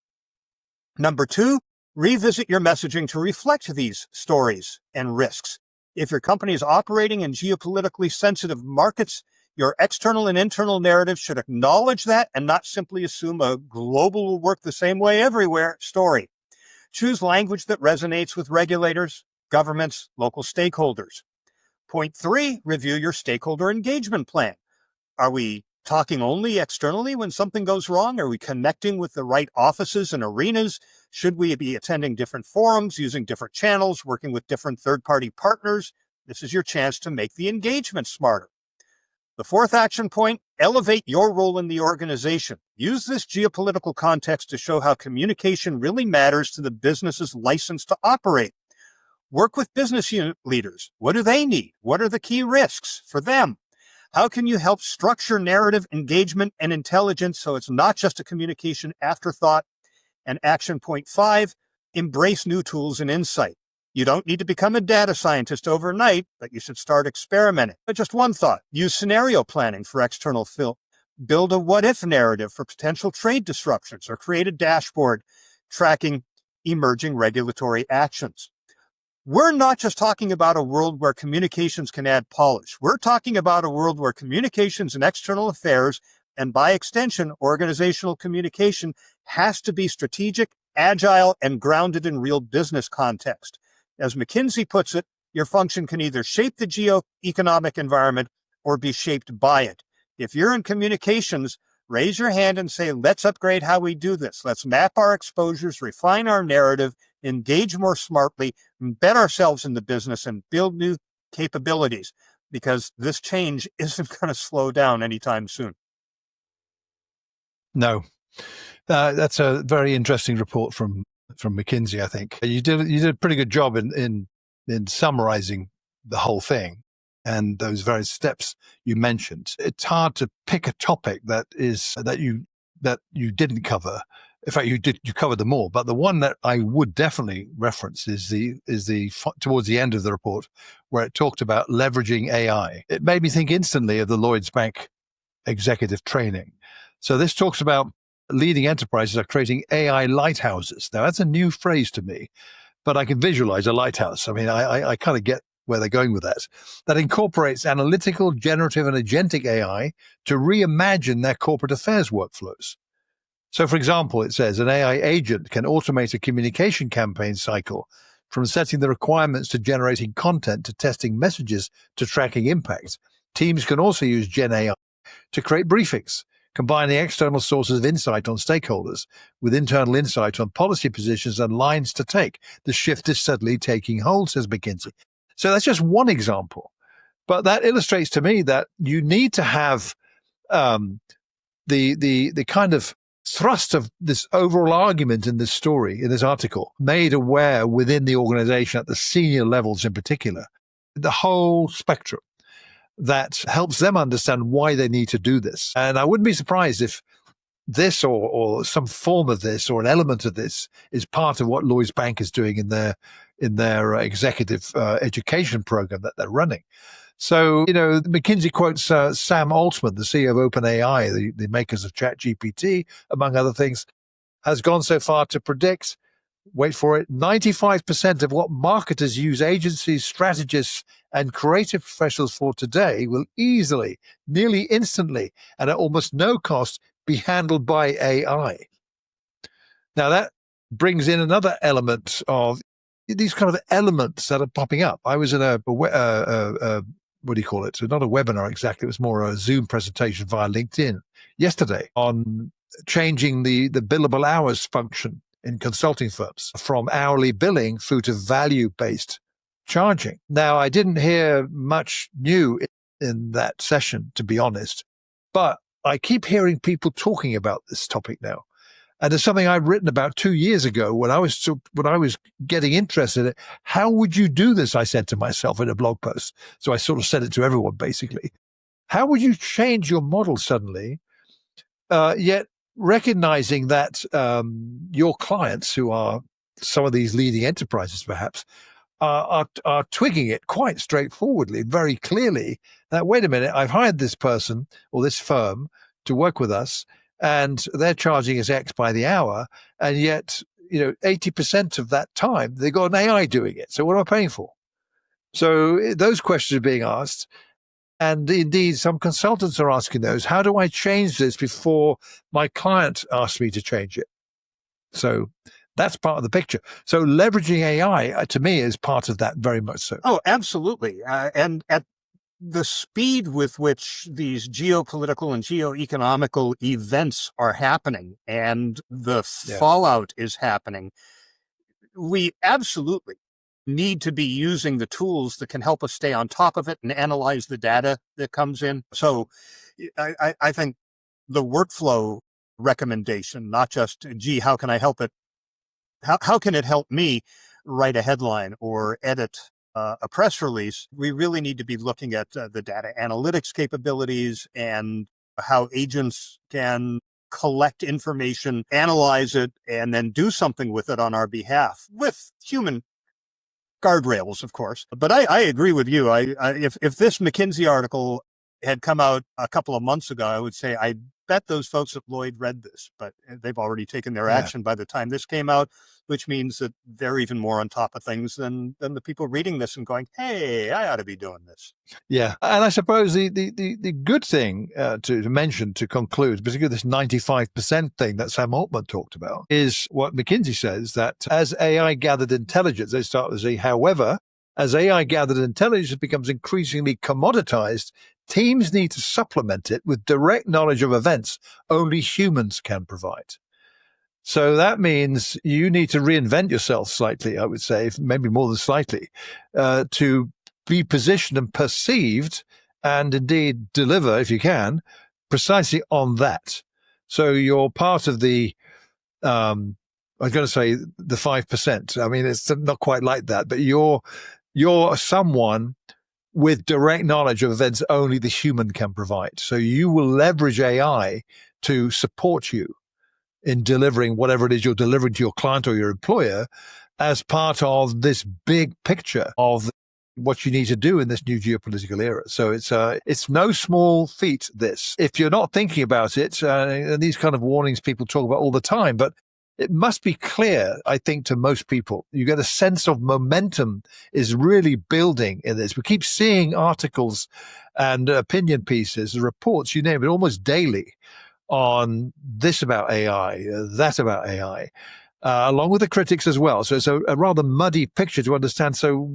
Number 2, revisit your messaging to reflect these stories and risks. If your company is operating in geopolitically sensitive markets, your external and internal narrative should acknowledge that and not simply assume a global will work the same way everywhere story. Choose language that resonates with regulators, governments, local stakeholders. Point 3, review your stakeholder engagement plan. Are we talking only externally when something goes wrong? Are we connecting with the right offices and arenas? Should we be attending different forums, using different channels, working with different third-party partners? This is your chance to make the engagement smarter. The 4th action point, elevate your role in the organization. Use this geopolitical context to show how communication really matters to the business's license to operate. Work with business unit leaders. What do they need? What are the key risks for them? How can you help structure narrative, engagement, and intelligence so it's not just a communication afterthought? And action point 5, embrace new tools and insight. You don't need to become a data scientist overnight, but you should start experimenting. But just one thought, use scenario planning for external fill. Build a what-if narrative for potential trade disruptions or create a dashboard tracking emerging regulatory actions. We're not just talking about a world where communications can add polish. We're talking about a world where communications and external affairs, and by extension, organizational communication, has to be strategic, agile, and grounded in real business context. As McKinsey puts it, your function can either shape the geo-economic environment or be shaped by it. If you're in communications, raise your hand and say, let's upgrade how we do this. Let's map our exposures, refine our narrative, engage more smartly, embed ourselves in the business, and build new capabilities, because this change isn't going to slow down anytime soon. No. That's a very interesting report from McKinsey, I think. You did a pretty good job in summarizing the whole thing and those various steps you mentioned. It's hard to pick a topic that you didn't cover. In fact, you covered them all, but the one that I would definitely reference is the towards the end of the report, where it talked about leveraging AI. It made me think instantly of the Lloyds Bank executive training. So this talks about leading enterprises are creating AI lighthouses. Now, that's a new phrase to me, but I can visualize a lighthouse. I mean, I kind of get where they're going with that. That incorporates analytical, generative, and agentic AI to reimagine their corporate affairs workflows. So, for example, it says an AI agent can automate a communication campaign cycle from setting the requirements to generating content to testing messages to tracking impact. Teams can also use Gen AI to create briefings, combining external sources of insight on stakeholders with internal insight on policy positions and lines to take. The shift is steadily taking hold, says McKinsey. So that's just one example. But that illustrates to me that you need to have the kind of thrust of this overall argument in this story, in this article, made aware within the organization at the senior levels in particular, the whole spectrum that helps them understand why they need to do this. And I wouldn't be surprised if this or some form of this or an element of this is part of what Lloyds Bank is doing in their executive education program that they're running. So, McKinsey quotes Sam Altman, the CEO of OpenAI, the makers of ChatGPT, among other things, has gone so far to predict, wait for it, 95% of what marketers use agencies, strategists, and creative professionals for today will easily, nearly instantly, and at almost no cost, be handled by AI. Now, that brings in another element of these kind of elements that are popping up. I was in a what do you call it? So not a webinar exactly. It was more a Zoom presentation via LinkedIn yesterday on changing the billable hours function in consulting firms from hourly billing through to value-based charging. Now, I didn't hear much new in that session, to be honest, but I keep hearing people talking about this topic now. And there's something I'd written about 2 years ago when I was getting interested in it. How would you do this? I said to myself in a blog post. So I sort of said it to everyone, basically. How would you change your model suddenly, yet recognizing that your clients, who are some of these leading enterprises perhaps, are twigging it quite straightforwardly, very clearly, that, wait a minute, I've hired this person or this firm to work with us, and they're charging us X by the hour, and yet 80% of that time they got an AI doing it. So what am I paying for? So those questions are being asked, and indeed some consultants are asking those. How do I change this before my client asks me to change it? So that's part of the picture. So leveraging AI, to me, is part of that, very much so. Oh, absolutely. And at the speed with which these geopolitical and geoeconomical events are happening and the fallout is happening, we absolutely need to be using the tools that can help us stay on top of it and analyze the data that comes in. So I think the workflow recommendation, not just, gee, how can I help it? How can it help me write a headline or edit a press release? We really need to be looking at the data analytics capabilities and how agents can collect information, analyze it, and then do something with it on our behalf with human guardrails, of course. But I agree with you. If this McKinsey article had come out a couple of months ago, I would say I bet those folks at Lloyd read this, but they've already taken their action by the time this came out, which means that they're even more on top of things than the people reading this and going, hey, I ought to be doing this. Yeah. And I suppose the good thing to mention, to conclude, particularly this 95% thing that Sam Altman talked about, is what McKinsey says, that as AI gathered intelligence, they start to say, however, as AI gathered intelligence becomes increasingly commoditized, teams need to supplement it with direct knowledge of events only humans can provide. So that means you need to reinvent yourself slightly, I would say, maybe more than slightly, to be positioned and perceived and indeed deliver, if you can, precisely on that. So you're part of the, I was going to say the 5%. I mean, it's not quite like that, but you're someone with direct knowledge of events only the human can provide. So you will leverage AI to support you in delivering whatever it is you're delivering to your client or your employer as part of this big picture of what you need to do in this new geopolitical era. So it's no small feat, this. If you're not thinking about it, and these kind of warnings people talk about all the time, but it must be clear, I think, to most people. You get a sense of momentum is really building in this. We keep seeing articles and opinion pieces, reports, you name it, almost daily on this about AI, that about AI, along with the critics as well. So it's a rather muddy picture to understand. So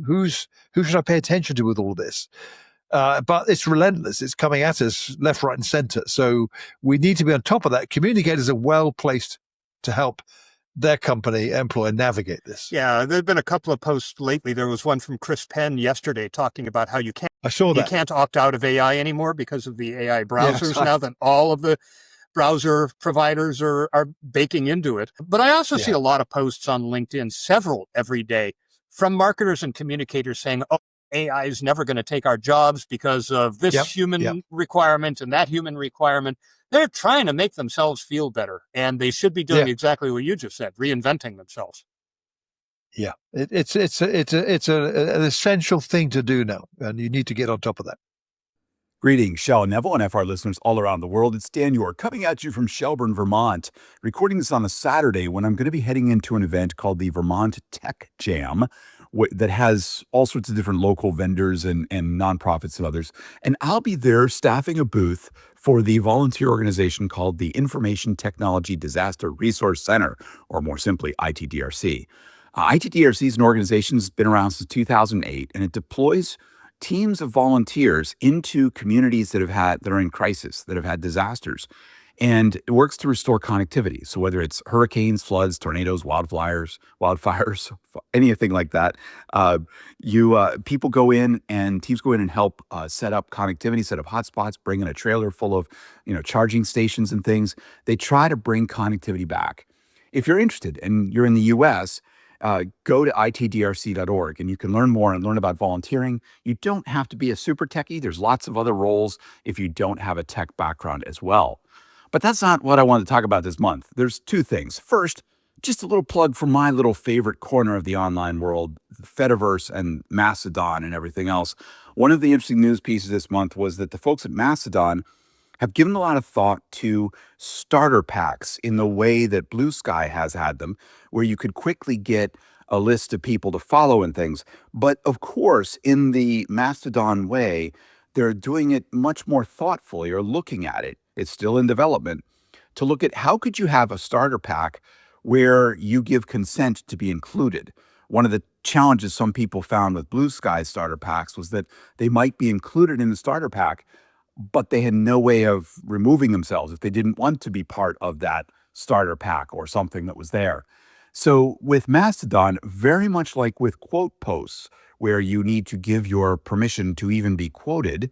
who should I pay attention to with all this? But it's relentless. It's coming at us left, right, and center. So we need to be on top of that. Communicators are well placed to help their company employer navigate this. Yeah, there have been a couple of posts lately. There was one from Chris Penn yesterday talking about how you I saw that. can't opt out of AI anymore because of the AI browsers now that all of the browser providers are baking into it. But I also see a lot of posts on LinkedIn, several every day, from marketers and communicators saying, oh, AI is never going to take our jobs because of this human requirement and that human requirement. They're trying to make themselves feel better, and they should be doing exactly what you just said, reinventing themselves. Yeah, it's an essential thing to do now, and you need to get on top of that. Greetings, Shell Neville and FR listeners all around the world. It's Dan York coming at you from Shelburne, Vermont, recording this on a Saturday when I'm going to be heading into an event called the Vermont Tech Jam that has all sorts of different local vendors and nonprofits and others. And I'll be there staffing a booth for the volunteer organization called the Information Technology Disaster Resource Center, or more simply, ITDRC. ITDRC is an organization that's been around since 2008, and it deploys teams of volunteers into communities that are in crisis, that have had disasters, and it works to restore connectivity. So whether it's hurricanes, floods, tornadoes, wildfires, anything like that, people go in and teams go in and help set up connectivity, set up hotspots, bring in a trailer full of charging stations and things. They try to bring connectivity back. If you're interested and you're in the U.S., go to itdrc.org and you can learn more and learn about volunteering. You don't have to be a super techie. There's lots of other roles if you don't have a tech background as well. But that's not what I want to talk about this month. There's two things. First, just a little plug for my little favorite corner of the online world, the Fediverse and Mastodon and everything else. One of the interesting news pieces this month was that the folks at Mastodon have given a lot of thought to starter packs in the way that Blue Sky has had them, where you could quickly get a list of people to follow and things. But of course, in the Mastodon way, they're doing it much more thoughtfully, or looking at it. It's still in development to look at how could you have a starter pack where you give consent to be included. One of the challenges some people found with Blue Sky starter packs was that they might be included in the starter pack, but they had no way of removing themselves if they didn't want to be part of that starter pack or something that was there. So with Mastodon, very much like with quote posts, where you need to give your permission to even be quoted,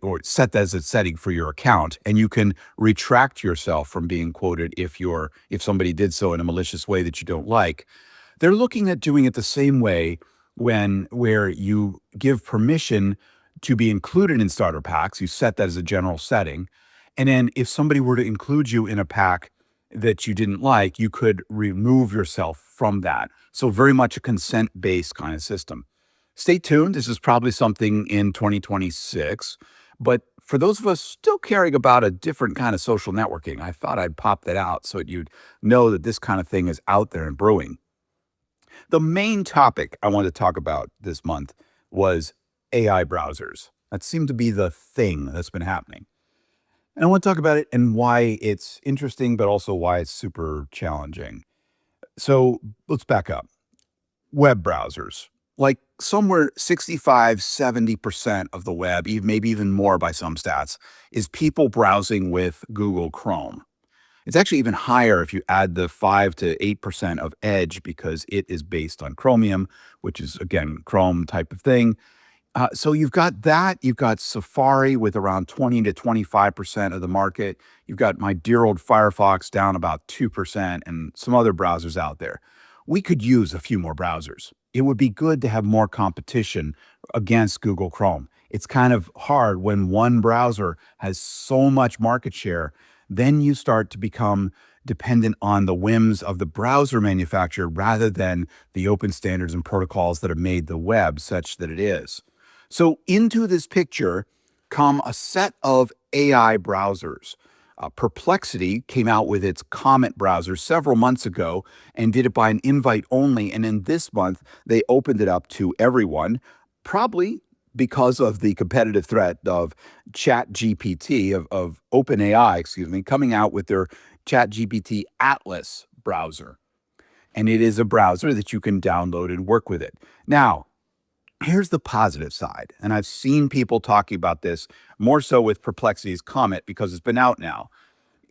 or set that as a setting for your account, and you can retract yourself from being quoted if somebody did so in a malicious way that you don't like. They're looking at doing it the same way where you give permission to be included in starter packs. You set that as a general setting. And then if somebody were to include you in a pack that you didn't like, you could remove yourself from that. So very much a consent-based kind of system. Stay tuned. This is probably something in 2026. But for those of us still caring about a different kind of social networking, I thought I'd pop that out so that you'd know that this kind of thing is out there and brewing. The main topic I wanted to talk about this month was AI browsers. That seemed to be the thing that's been happening. And I want to talk about it and why it's interesting, but also why it's super challenging. So let's back up. Web browsers. Like somewhere 65, 70% of the web, maybe even more by some stats, is people browsing with Google Chrome. It's actually even higher if you add the 5 to 8% of Edge, because it is based on Chromium, which is, again, Chrome type of thing. So you've got that. You've got Safari with around 20 to 25% of the market. You've got my dear old Firefox down about 2% and some other browsers out there. We could use a few more browsers. It would be good to have more competition against Google Chrome. It's kind of hard when one browser has so much market share. Then you start to become dependent on the whims of the browser manufacturer rather than the open standards and protocols that have made the web such that it is. So into this picture come a set of AI browsers. Perplexity came out with its Comet browser several months ago and did it by an invite only. And in this month, they opened it up to everyone, probably because of the competitive threat of ChatGPT, of OpenAI, excuse me, coming out with their ChatGPT Atlas browser. And it is a browser that you can download and work with it. Now, here's the positive side. And I've seen people talking about this more so with Perplexity's Comet because it's been out now.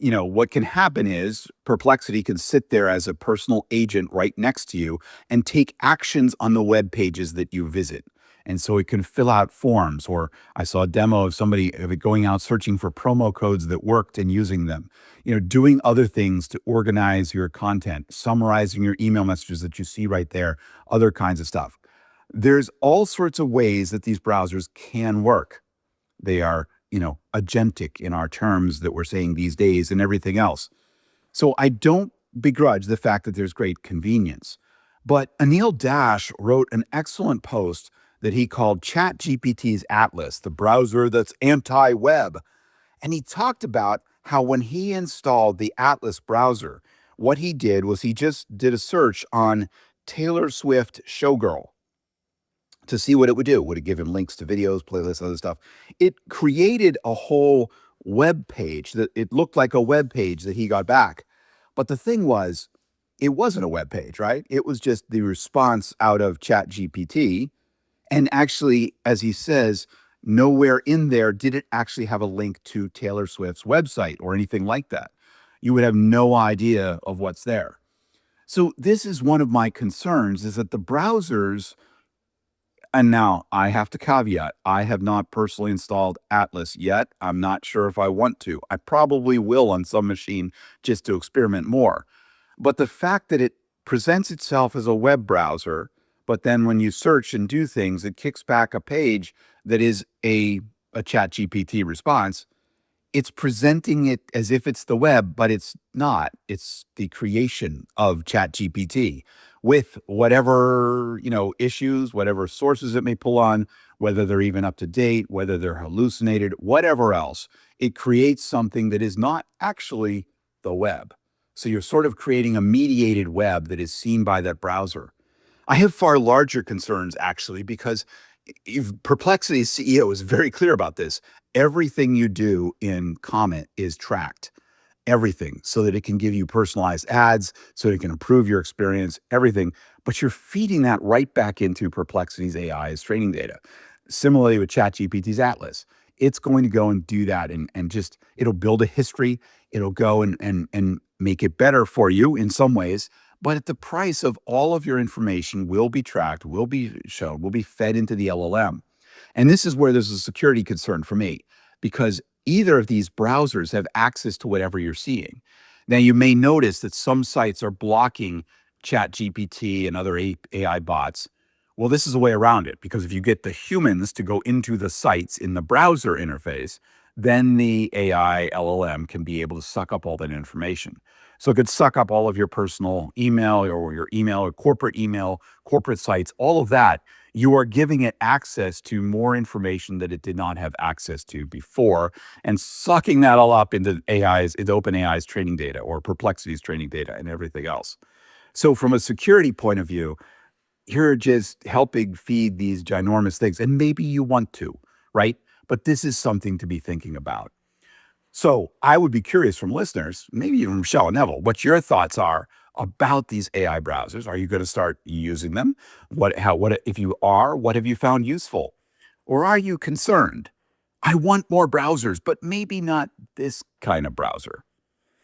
What can happen is Perplexity can sit there as a personal agent right next to you and take actions on the web pages that you visit. And so it can fill out forms, or I saw a demo of somebody of it going out searching for promo codes that worked and using them, doing other things to organize your content, summarizing your email messages that you see right there, other kinds of stuff. There's all sorts of ways that these browsers can work. They are, agentic in our terms that we're saying these days and everything else. So I don't begrudge the fact that there's great convenience. But Anil Dash wrote an excellent post that he called ChatGPT's Atlas, the browser that's anti-web. And he talked about how when he installed the Atlas browser, what he did was he just did a search on Taylor Swift Showgirl to see what it would do. Would it give him links to videos, playlists, other stuff? It created a whole web page that it looked like a web page that he got back. But the thing was, it wasn't a web page, right? It was just the response out of ChatGPT. And actually, as he says, nowhere in there did it actually have a link to Taylor Swift's website or anything like that. You would have no idea of what's there. So this is one of my concerns, is that the browsers, and now I have to caveat, I have not personally installed Atlas yet. I'm not sure if I want to. I probably will on some machine just to experiment more. But the fact that it presents itself as a web browser, but then when you search and do things, it kicks back a page that is a ChatGPT response. It's presenting it as if it's the web, but it's not. It's the creation of ChatGPT with whatever, issues, whatever sources it may pull on, whether they're even up to date, whether they're hallucinated, whatever else. It creates something that is not actually the web. So you're sort of creating a mediated web that is seen by that browser. I have far larger concerns, actually, because Perplexity's CEO is very clear about this. Everything you do in Comet is tracked. Everything, so that it can give you personalized ads, so it can improve your experience, everything. But you're feeding that right back into Perplexity's AI's training data. Similarly with ChatGPT's Atlas, it's going to go and do that and just, it'll build a history. It'll go and make it better for you in some ways. But at the price of all of your information will be tracked, will be shown, will be fed into the LLM. And this is where there's a security concern for me, because either of these browsers have access to whatever you're seeing. Now, you may notice that some sites are blocking ChatGPT and other AI bots. Well, this is a way around it, because if you get the humans to go into the sites in the browser interface, then the AI LLM can be able to suck up all that information. So it could suck up all of your personal email or your email or corporate sites, all of that. You are giving it access to more information that it did not have access to before, and sucking that all up into OpenAI's training data or Perplexity's training data and everything else. So from a security point of view, you're just helping feed these ginormous things. And maybe you want to, right? But this is something to be thinking about. So I would be curious from listeners, maybe even Michelle and Neville, what your thoughts are about these AI browsers. Are you going to start using them? If you are, what have you found useful? Or are you concerned? I want more browsers, but maybe not this kind of browser.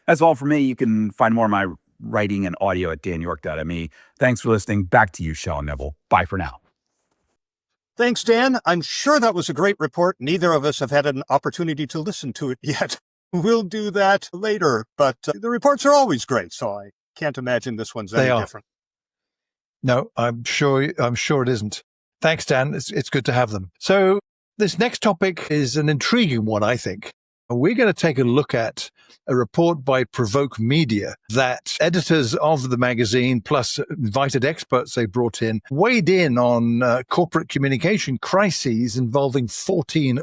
That's all for me. You can find more of my writing and audio at danyork.me. Thanks for listening. Back to you, Michelle and Neville. Bye for now. Thanks, Dan. I'm sure that was a great report. Neither of us have had an opportunity to listen to it yet. We'll do that later, but the reports are always great, so I can't imagine this one's any different. No, I'm sure it isn't. Thanks, Dan. It's good to have them. So this next topic is an intriguing one, I think. We're going to take a look at a report by Provoke Media that editors of the magazine, plus invited experts they brought in, weighed in on corporate communication crises involving 14.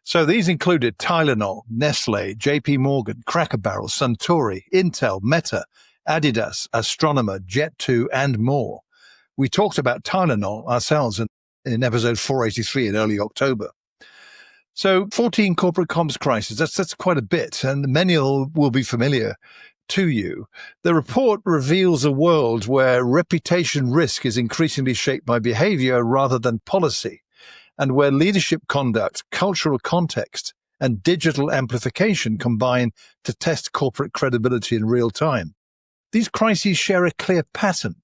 So these included Tylenol, Nestle, JP Morgan, Cracker Barrel, Suntory, Intel, Meta, Adidas, Astronomer, Jet2, and more. We talked about Tylenol ourselves in episode 483 in early October. So 14 corporate comms crises, that's quite a bit, and many will be familiar to you. The report reveals a world where reputation risk is increasingly shaped by behavior rather than policy, and where leadership conduct, cultural context, and digital amplification combine to test corporate credibility in real time. These crises share a clear pattern.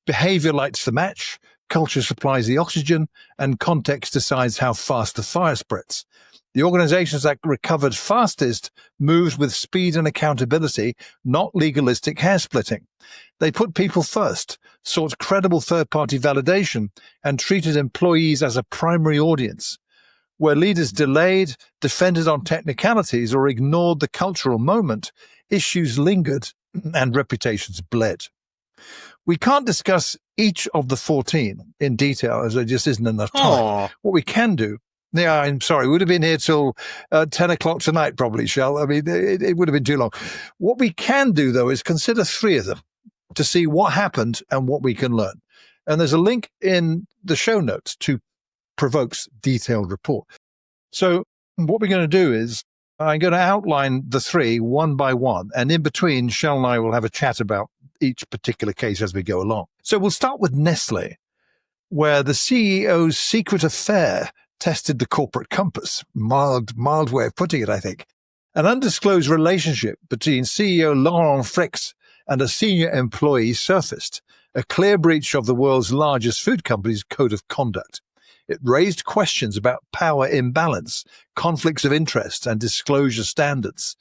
Behavior lights the match, culture supplies the oxygen, and context decides how fast the fire spreads. The organizations that recovered fastest moved with speed and accountability, not legalistic hair-splitting. They put people first, sought credible third-party validation, and treated employees as a primary audience. Where leaders delayed, defended on technicalities, or ignored the cultural moment, issues lingered and reputations bled. We can't discuss each of the 14 in detail, as there just isn't enough time. What we can do, I'm sorry, we would have been here till 10 o'clock tonight probably, Shell. I mean, it would have been too long. What we can do, though, is consider 3 of them to see what happened and what we can learn. And there's a link in the show notes to Provoke's detailed report. So what we're going to do is I'm going to outline the 3 one by one, and in between, Shell and I will have a chat about each particular case as we go along. So we'll start with Nestle, where the CEO's secret affair tested the corporate compass. Mild way of putting it, I think. An undisclosed relationship between CEO Laurent Fricks and a senior employee surfaced, a clear breach of the world's largest food company's code of conduct. It raised questions about power imbalance, conflicts of interest, and disclosure standards.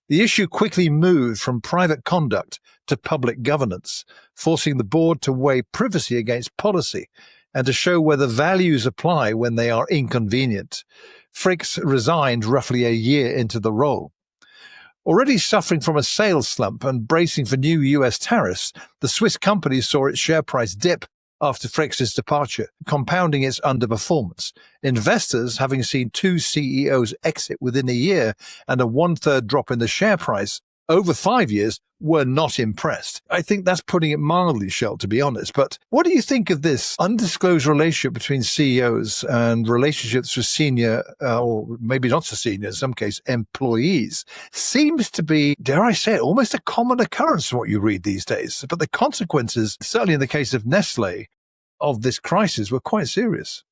The issue quickly moved from private conduct to public governance, forcing the board to weigh privacy against policy and to show whether values apply when they are inconvenient. Fricks resigned roughly a year into the role. Already suffering from a sales slump and bracing for new US tariffs, the Swiss company saw its share price dip after Fricks' departure, compounding its underperformance. Investors, having seen 2 CEOs exit within a year and a 1/3 drop in the share price over 5 years, were not impressed. I think that's putting it mildly, Shell, to be honest. But what do you think of this undisclosed relationship between CEOs and relationships with senior, or maybe not so senior, in some case, employees? Seems to be, dare I say it, almost a common occurrence from what you read these days. But the consequences, certainly in the case of Nestle, of this crisis were quite serious.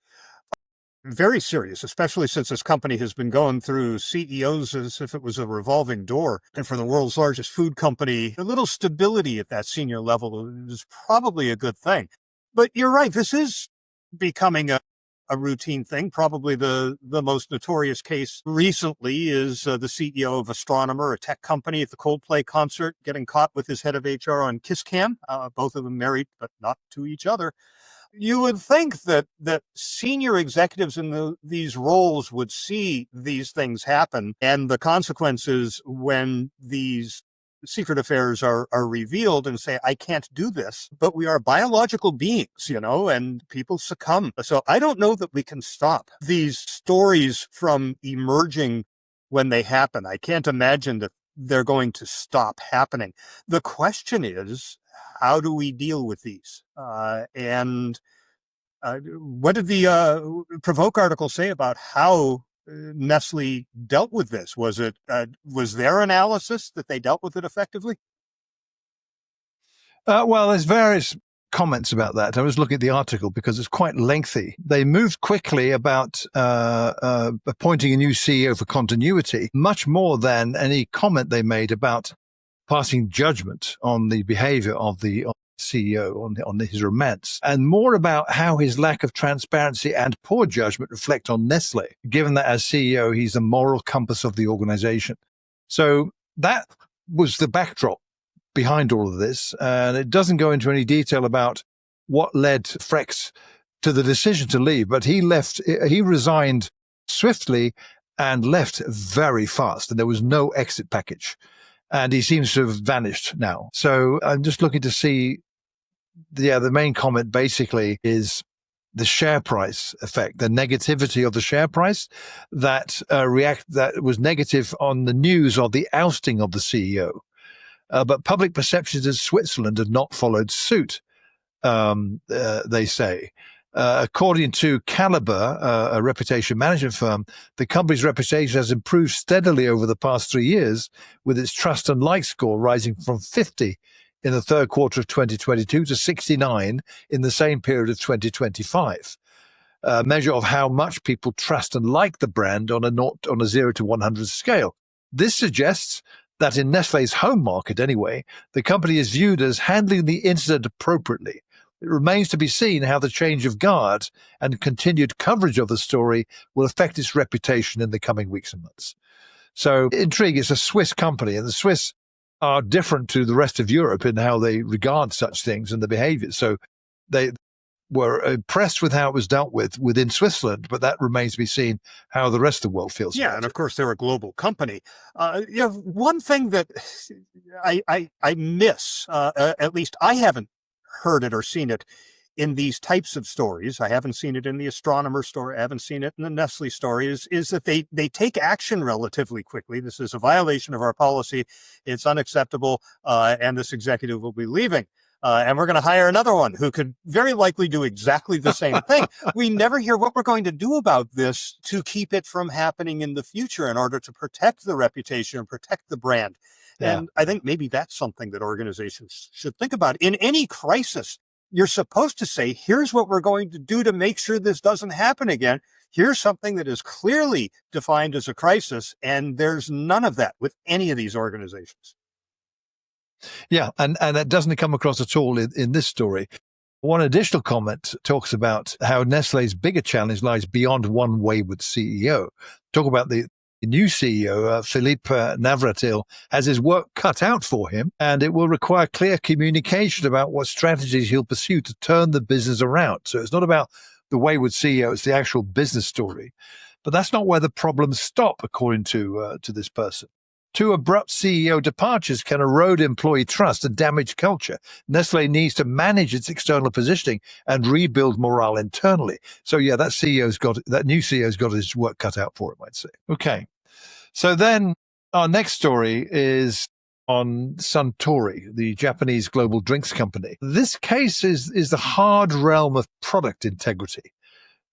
Very serious, especially since this company has been going through CEOs as if it was a revolving door. And for the world's largest food company, a little stability at that senior level is probably a good thing. But you're right, this is becoming a routine thing. Probably the most notorious case recently is the CEO of Astronomer, a tech company, at the Coldplay concert, getting caught with his head of HR on kiss cam, both of them married, but not to each other. You would think that senior executives in these roles would see these things happen and the consequences when these secret affairs are revealed and say, I can't do this, but we are biological beings, and people succumb. So I don't know that we can stop these stories from emerging when they happen. I can't imagine that they're going to stop happening. The question is, how do we deal with these? And what did the Provoke article say about how Nestle dealt with this? Was their analysis that they dealt with it effectively? Well, there's various comments about that. I was looking at the article because it's quite lengthy. They moved quickly about appointing a new CEO for continuity, much more than any comment they made about passing judgment on the behavior of the CEO on his romance, and more about how his lack of transparency and poor judgment reflect on Nestle, given that as CEO, he's the moral compass of the organization. So that was the backdrop behind all of this. And it doesn't go into any detail about what led Frex to the decision to leave, but he resigned swiftly and left very fast, and there was no exit package. And he seems to have vanished now. So I'm just looking to see, the main comment basically is the share price effect, the negativity of the share price that was negative on the news of the ousting of the CEO. But public perceptions in Switzerland have not followed suit, they say. According to Caliber, a reputation management firm, the company's reputation has improved steadily over the past 3 years, with its trust and like score rising from 50 in the third quarter of 2022 to 69 in the same period of 2025. A measure of how much people trust and like the brand on a 0 to 100 scale. This suggests that in Nestlé's home market anyway, the company is viewed as handling the incident appropriately. It remains to be seen how the change of guard and continued coverage of the story will affect its reputation in the coming weeks and months. So, intrigue, it's a Swiss company, and the Swiss are different to the rest of Europe in how they regard such things and the behavior. So they were impressed with how it was dealt with within Switzerland, but that remains to be seen how the rest of the world feels. Yeah, and of course they're a global company. One thing that I miss, at least I haven't heard it or seen it in these types of stories. I haven't seen it in the astronomer story. I haven't seen it in the Nestle story. Is that they take action relatively quickly. This is a violation of our policy. It's unacceptable, and this executive will be leaving. And we're going to hire another one who could very likely do exactly the same thing. We never hear what we're going to do about this to keep it from happening in the future in order to protect the reputation and protect the brand. Yeah. And I think maybe that's something that organizations should think about. In any crisis, you're supposed to say, here's what we're going to do to make sure this doesn't happen again. Here's something that is clearly defined as a crisis, and there's none of that with any of these organizations. Yeah, and that doesn't come across at all in this story. One additional comment talks about how Nestlé's bigger challenge lies beyond one wayward CEO. Talk about the new CEO, Philippe Navratil, has his work cut out for him, and it will require clear communication about what strategies he'll pursue to turn the business around. So it's not about the wayward CEO, it's the actual business story. But that's not where the problems stop, according to this person. Too abrupt CEO departures can erode employee trust and damage culture. Nestlé needs to manage its external positioning and rebuild morale internally. So yeah, that new CEO's got his work cut out for him, I'd say. Okay. So then our next story is on Suntory, the Japanese global drinks company. This case is the hard realm of product integrity.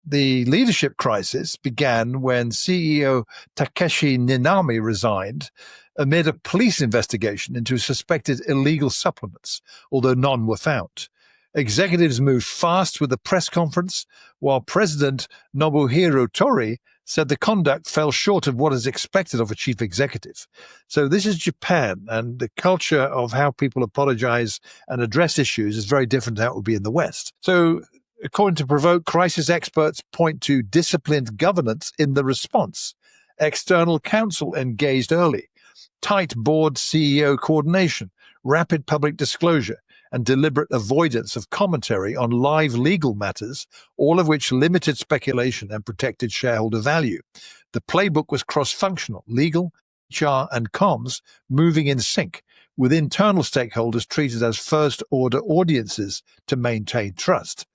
The leadership crisis began when CEO Takeshi Ninami resigned amid a police investigation into suspected illegal supplements, although none were found. Executives moved fast with the press conference, while President Nobuhiro Tori said the conduct fell short of what is expected of a chief executive. So this is Japan, and the culture of how people apologize and address issues is very different to how it would be in the West. So according to Provoke, crisis experts point to disciplined governance in the response, external counsel engaged early, tight board CEO coordination, rapid public disclosure, and deliberate avoidance of commentary on live legal matters, all of which limited speculation and protected shareholder value. The playbook was cross-functional, legal, HR, and comms moving in sync, with internal stakeholders treated as first-order audiences to maintain trust.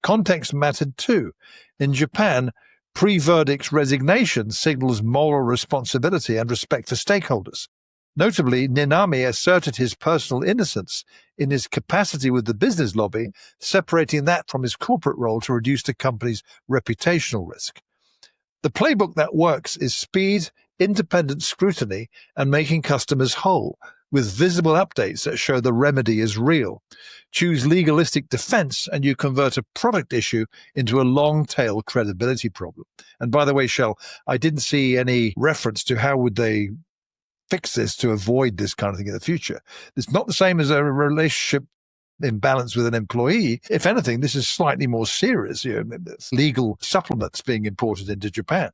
Context mattered too. In Japan, pre-verdict resignation signals moral responsibility and respect for stakeholders. Notably, Ninami asserted his personal innocence in his capacity with the business lobby, separating that from his corporate role to reduce the company's reputational risk. The playbook that works is speed, independent scrutiny, and making customers whole, with visible updates that show the remedy is real. Choose legalistic defense and you convert a product issue into a long-tail credibility problem. And by the way, Shell, I didn't see any reference to how would they fix this to avoid this kind of thing in the future. It's not the same as a relationship imbalance with an employee. If anything, this is slightly more serious. Legal supplements being imported into Japan.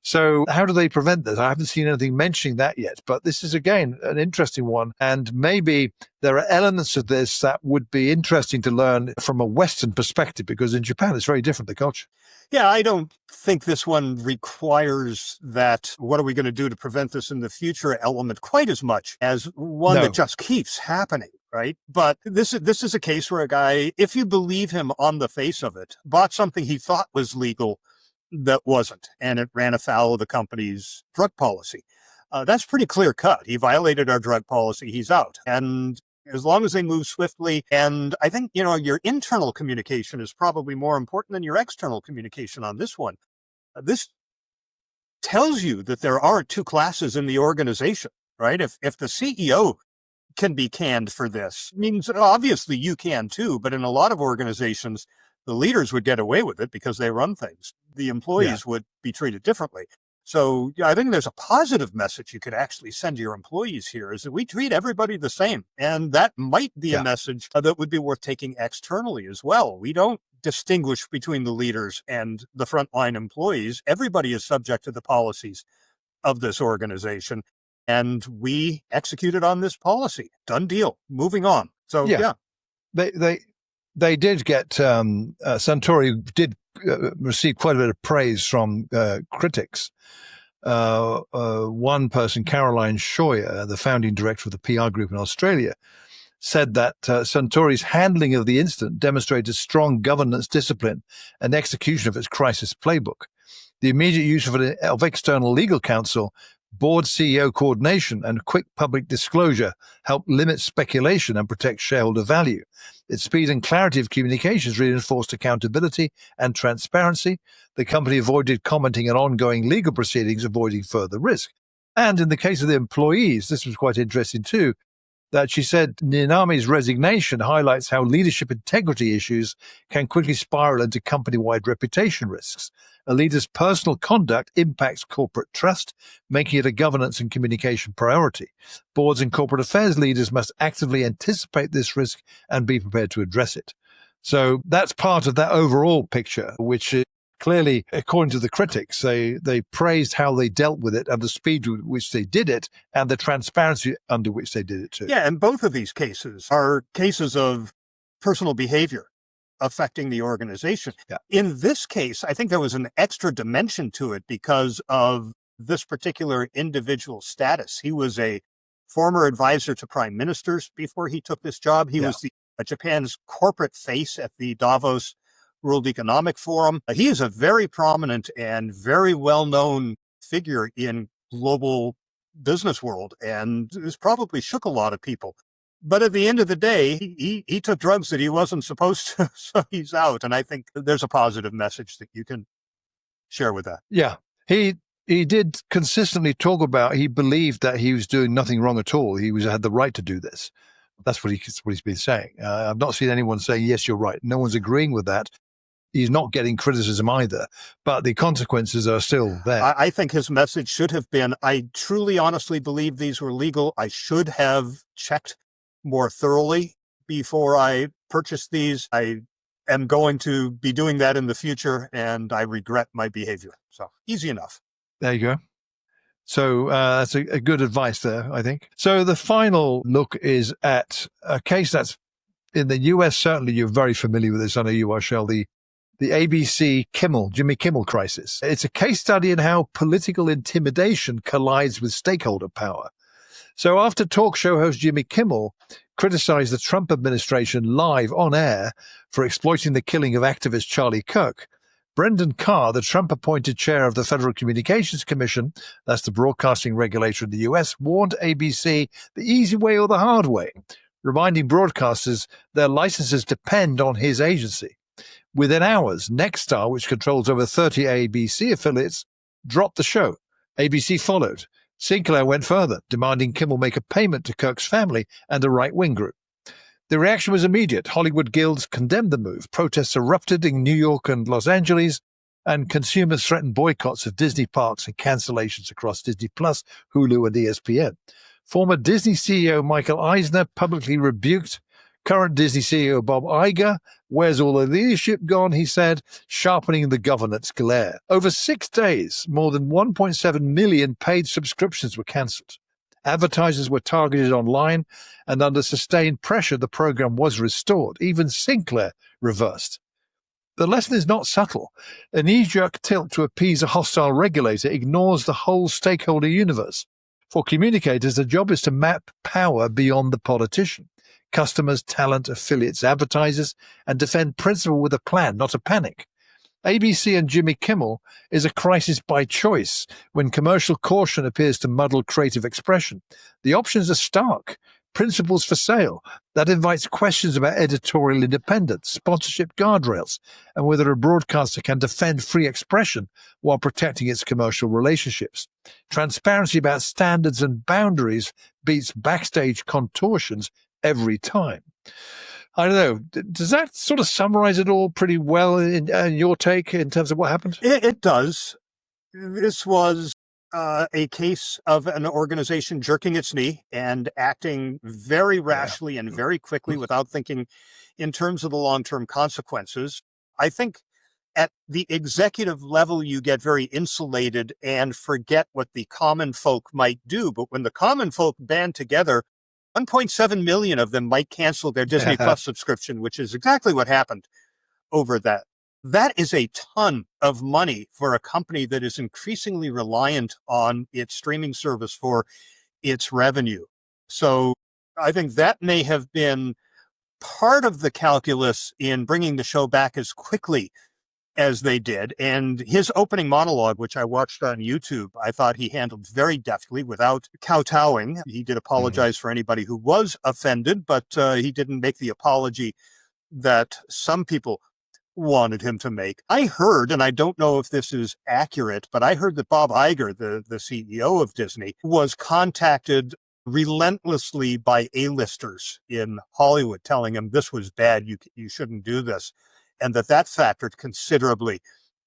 So how do they prevent this? I haven't seen anything mentioning that yet, but this is, again, an interesting one. And maybe there are elements of this that would be interesting to learn from a Western perspective, because in Japan, it's very different, the culture. Yeah, I don't think this one requires that what are we going to do to prevent this in the future element quite as much as one that just keeps happening, right? But this is a case where a guy, if you believe him on the face of it, bought something he thought was legal that wasn't, and it ran afoul of the company's drug policy. That's pretty clear cut. He violated our drug policy. He's out. And as long as they move swiftly, and I think, your internal communication is probably more important than your external communication on this one. This tells you that there aren't two classes in the organization, right? If the CEO can be canned for this, means obviously you can too, but in a lot of organizations, the leaders would get away with it because they run things. The employees would be treated differently. So I think there's a positive message you could actually send to your employees here, is that we treat everybody the same. And that might be a message that would be worth taking externally as well. We don't distinguish between the leaders and the frontline employees. Everybody is subject to the policies of this organization. And we executed on this policy. Done deal. Moving on. So, They did get, Suntory did receive quite a bit of praise from critics. One person, Caroline Scheuer, the founding director of the PR group in Australia, said that Suntory's handling of the incident demonstrated strong governance discipline and execution of its crisis playbook. The immediate use of external legal counsel, board CEO coordination, and quick public disclosure helped limit speculation and protect shareholder value. Its speed and clarity of communications reinforced accountability and transparency. The company avoided commenting on ongoing legal proceedings, avoiding further risk. And in the case of the employees, this was quite interesting too, that she said Ninami's resignation highlights how leadership integrity issues can quickly spiral into company-wide reputation risks. A leader's personal conduct impacts corporate trust, making it a governance and communication priority. Boards and corporate affairs leaders must actively anticipate this risk and be prepared to address it. So that's part of that overall picture, which clearly, according to the critics, they praised how they dealt with it and the speed with which they did it and the transparency under which they did it too. Yeah, and both of these cases are cases of personal behavior affecting the organization. Yeah. In this case, I think there was an extra dimension to it because of this particular individual status. He was a former advisor to prime ministers before he took this job. He was Japan's corporate face at the Davos World Economic Forum. He is a very prominent and very well-known figure in global business world, and this probably shook a lot of people. But at the end of the day, he took drugs that he wasn't supposed to, so he's out. And I think there's a positive message that you can share with that. Yeah, he did consistently talk about he believed that he was doing nothing wrong at all. He had the right to do this. That's what he's been saying. I've not seen anyone saying, yes, you're right. No one's agreeing with that. He's not getting criticism either, but the consequences are still there. I think his message should have been, I truly, honestly believe these were legal. I should have checked more thoroughly before I purchased these. I am going to be doing that in the future, and I regret my behavior. So easy enough. There you go. So that's a good advice there, I think. So the final look is at a case that's in the US. Certainly you're very familiar with this. I know you are, Shell, the ABC Jimmy Kimmel crisis. It's a case study in how political intimidation collides with stakeholder power. So after talk show host Jimmy Kimmel criticized the Trump administration live on air for exploiting the killing of activist Charlie Kirk, Brendan Carr, the Trump-appointed chair of the Federal Communications Commission, that's the broadcasting regulator in the US, warned ABC the easy way or the hard way, reminding broadcasters their licenses depend on his agency. Within hours, Nexstar, which controls over 30 ABC affiliates, dropped the show. ABC followed. Sinclair went further, demanding Kimmel make a payment to Kirk's family and a right-wing group. The reaction was immediate. Hollywood guilds condemned the move. Protests erupted in New York and Los Angeles, and consumers threatened boycotts of Disney parks and cancellations across Disney+, Hulu, and ESPN. Former Disney CEO Michael Eisner publicly rebuked Current Disney CEO Bob Iger, where's all the leadership gone, he said, sharpening the governance glare. Over 6 days, more than 1.7 million paid subscriptions were cancelled. Advertisers were targeted online, and under sustained pressure, the program was restored. Even Sinclair reversed. The lesson is not subtle. A knee-jerk tilt to appease a hostile regulator ignores the whole stakeholder universe. For communicators, the job is to map power beyond the politician. Customers, talent, affiliates, advertisers, and defend principle with a plan, not a panic. ABC and Jimmy Kimmel is a crisis by choice when commercial caution appears to muddle creative expression. The options are stark. Principles for sale. That invites questions about editorial independence, sponsorship guardrails, and whether a broadcaster can defend free expression while protecting its commercial relationships. Transparency about standards and boundaries beats backstage contortions every time. I don't know. Does that sort of summarize it all pretty well in your take in terms of what happened? It does. This was a case of an organization jerking its knee and acting very rashly and very quickly without thinking in terms of the long-term consequences. I think at the executive level, you get very insulated and forget what the common folk might do. But when the common folk band together, 1.7 million of them might cancel their Disney Plus subscription, which is exactly what happened over that. That is a ton of money for a company that is increasingly reliant on its streaming service for its revenue. So I think that may have been part of the calculus in bringing the show back as quickly as they did. And his opening monologue, which I watched on YouTube, I thought he handled very deftly without kowtowing. He did apologize for anybody who was offended, but he didn't make the apology that some people wanted him to make. I heard, and I don't know if this is accurate, but I heard that Bob Iger, the CEO of Disney, was contacted relentlessly by A-listers in Hollywood telling him this was bad, you shouldn't do this, and that factored considerably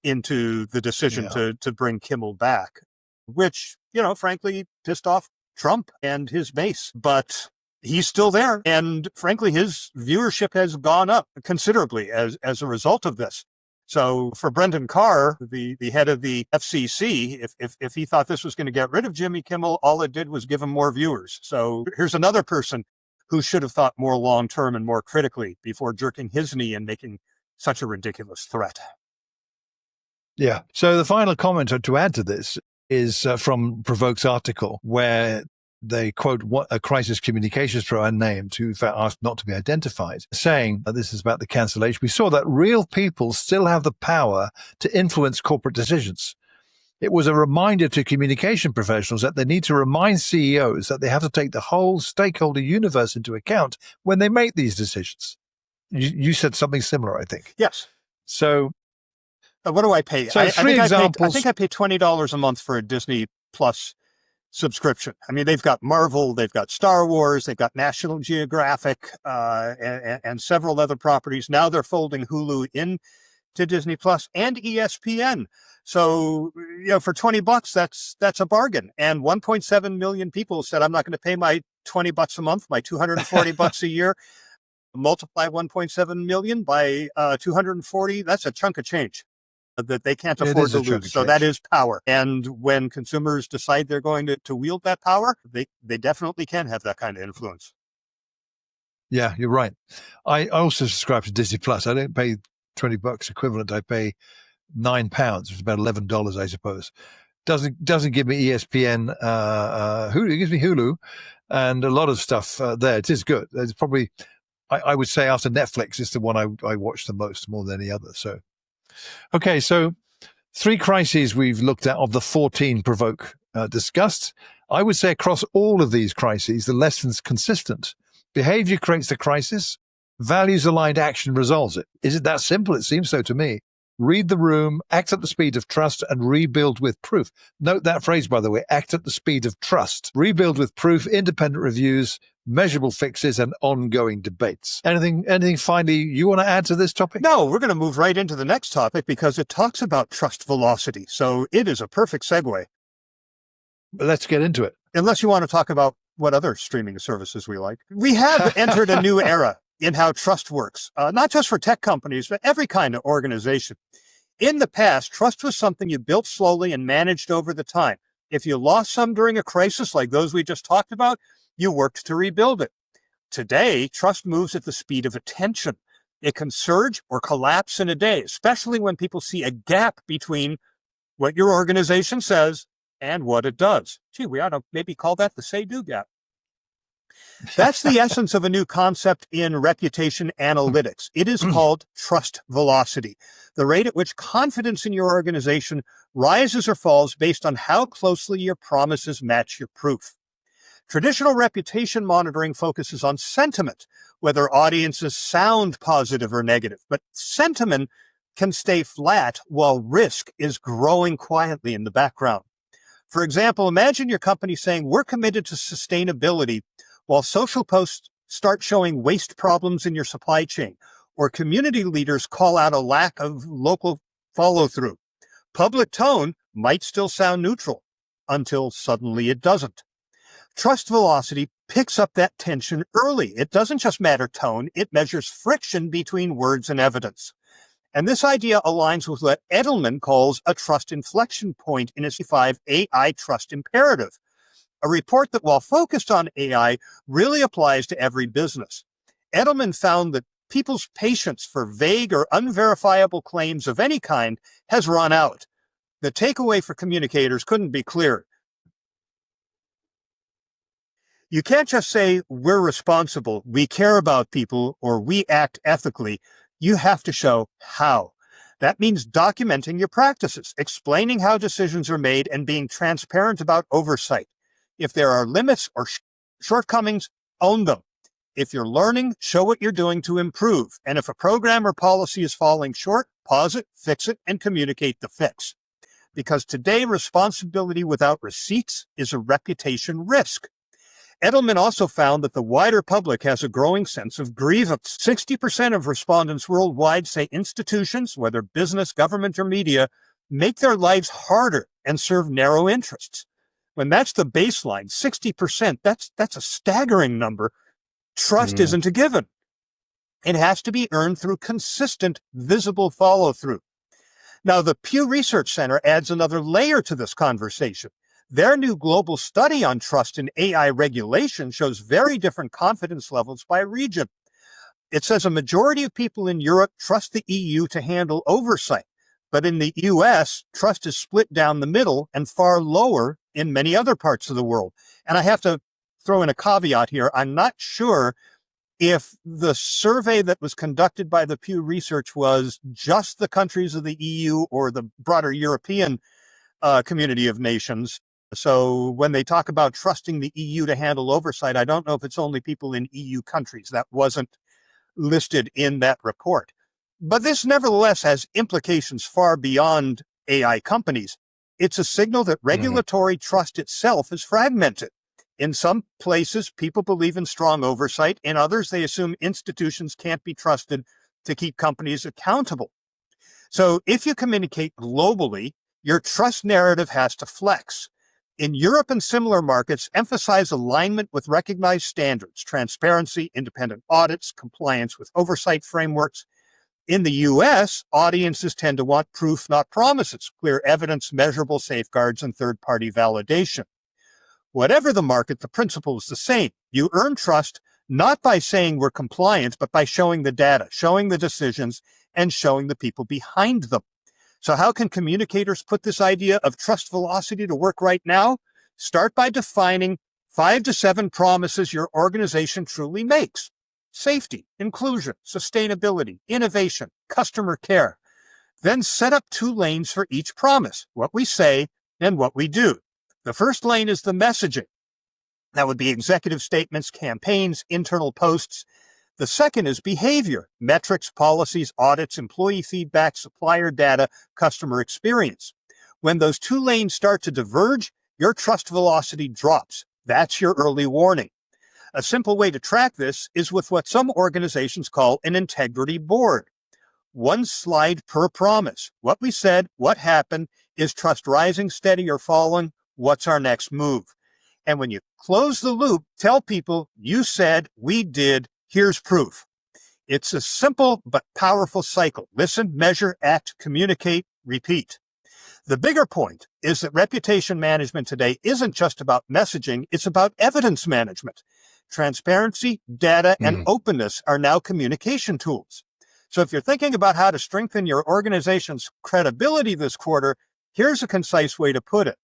into the decision to bring Kimmel back, which, frankly, pissed off Trump and his base. But he's still there. And frankly, his viewership has gone up considerably as a result of this. So for Brendan Carr, the head of the FCC, if he thought this was going to get rid of Jimmy Kimmel, all it did was give him more viewers. So here's another person who should have thought more long-term and more critically before jerking his knee and making such a ridiculous threat. Yeah. So the final comment to add to this is from Provoke's article, where they quote what a crisis communications pro unnamed, who in fact asked not to be identified, saying this is about the cancellation. We saw that real people still have the power to influence corporate decisions. It was a reminder to communication professionals that they need to remind CEOs that they have to take the whole stakeholder universe into account when they make these decisions. You said something similar, I think. Yes. So what do I pay? So I think I pay $20 a month for a Disney Plus subscription. I mean, they've got Marvel, they've got Star Wars, they've got National Geographic, and several other properties. Now they're folding Hulu into Disney Plus and ESPN. So, for $20, that's a bargain. And 1.7 million people said, I'm not going to pay my $20 a month, my $240 a year. Multiply 1.7 million by 240. That's a chunk of change that they can't afford to lose. So that is power. And when consumers decide they're going to wield that power, they definitely can have that kind of influence. Yeah, you're right. I also subscribe to Disney Plus. I don't pay $20 equivalent. I pay £9, which is about $11, I suppose. Doesn't give me ESPN, Hulu. It gives me Hulu and a lot of stuff there. It is good. It's probably, I would say after Netflix, it's the one I watch the most, more than any other. So, okay, so 3 crises we've looked at of the 14 Provoke discussed. I would say across all of these crises, the lesson's consistent. Behavior creates the crisis. Values-aligned action resolves it. Is it that simple? It seems so to me. Read the room, act at the speed of trust, and rebuild with proof. Note that phrase, by the way, act at the speed of trust. Rebuild with proof, independent reviews, measurable fixes, and ongoing debates. Anything finally you want to add to this topic? No, we're going to move right into the next topic because it talks about trust velocity. So it is a perfect segue. But let's get into it. Unless you want to talk about what other streaming services we like. We have entered a new era in how trust works, not just for tech companies, but every kind of organization. In the past, trust was something you built slowly and managed over the time. If you lost some during a crisis like those we just talked about, you worked to rebuild it. Today, trust moves at the speed of attention. It can surge or collapse in a day, especially when people see a gap between what your organization says and what it does. Gee, we ought to maybe call that the say-do gap. That's the essence of a new concept in reputation analytics. It is called trust velocity, the rate at which confidence in your organization rises or falls based on how closely your promises match your proof. Traditional reputation monitoring focuses on sentiment, whether audiences sound positive or negative, but sentiment can stay flat while risk is growing quietly in the background. For example, imagine your company saying, "We're committed to sustainability," while social posts start showing waste problems in your supply chain, or community leaders call out a lack of local follow-through. Public tone might still sound neutral until suddenly it doesn't. Trust velocity picks up that tension early. It doesn't just matter tone, it measures friction between words and evidence. And this idea aligns with what Edelman calls a trust inflection point in his 5 AI trust imperative, a report that, while focused on AI, really applies to every business. Edelman found that people's patience for vague or unverifiable claims of any kind has run out. The takeaway for communicators couldn't be clearer. You can't just say, "We're responsible, we care about people," or "we act ethically." You have to show how. That means documenting your practices, explaining how decisions are made, and being transparent about oversight. If there are limits or shortcomings, own them. If you're learning, show what you're doing to improve. And if a program or policy is falling short, pause it, fix it, and communicate the fix. Because today, responsibility without receipts is a reputation risk. Edelman also found that the wider public has a growing sense of grievance. 60% of respondents worldwide say institutions, whether business, government, or media, make their lives harder and serve narrow interests. When that's the baseline, 60%, that's a staggering number. Trust isn't a given. It has to be earned through consistent, visible follow-through. Now, the Pew Research Center adds another layer to this conversation. Their new global study on trust in AI regulation shows very different confidence levels by region. It says a majority of people in Europe trust the EU to handle oversight, but in the US, trust is split down the middle and far lower in many other parts of the world. And I have to throw in a caveat here. I'm not sure if the survey that was conducted by the Pew Research was just the countries of the EU or the broader European community of nations. So when they talk about trusting the EU to handle oversight, I don't know if it's only people in EU countries. That wasn't listed in that report. But this nevertheless has implications far beyond AI companies. It's a signal that regulatory trust itself is fragmented. In some places, people believe in strong oversight. In others, they assume institutions can't be trusted to keep companies accountable. So if you communicate globally, your trust narrative has to flex. In Europe and similar markets, emphasize alignment with recognized standards, transparency, independent audits, compliance with oversight frameworks. In the US, audiences tend to want proof, not promises, clear evidence, measurable safeguards, and third-party validation. Whatever the market, the principle is the same. You earn trust not by saying we're compliant, but by showing the data, showing the decisions, and showing the people behind them. So how can communicators put this idea of trust velocity to work right now? Start by defining 5 to 7 promises your organization truly makes. Safety, inclusion, sustainability, innovation, customer care. Then set up 2 lanes for each promise, what we say and what we do. The first lane is the messaging. That would be executive statements, campaigns, internal posts. The second is behavior, metrics, policies, audits, employee feedback, supplier data, customer experience. When those 2 lanes start to diverge, your trust velocity drops. That's your early warning. A simple way to track this is with what some organizations call an integrity board. 1 slide per promise. What we said, what happened, is trust rising, steady, or falling? What's our next move? And when you close the loop, tell people, you said, we did, here's proof. It's a simple but powerful cycle. Listen, measure, act, communicate, repeat. The bigger point is that reputation management today isn't just about messaging, it's about evidence management. Transparency, data, and openness are now communication tools. So if you're thinking about how to strengthen your organization's credibility this quarter, here's a concise way to put it.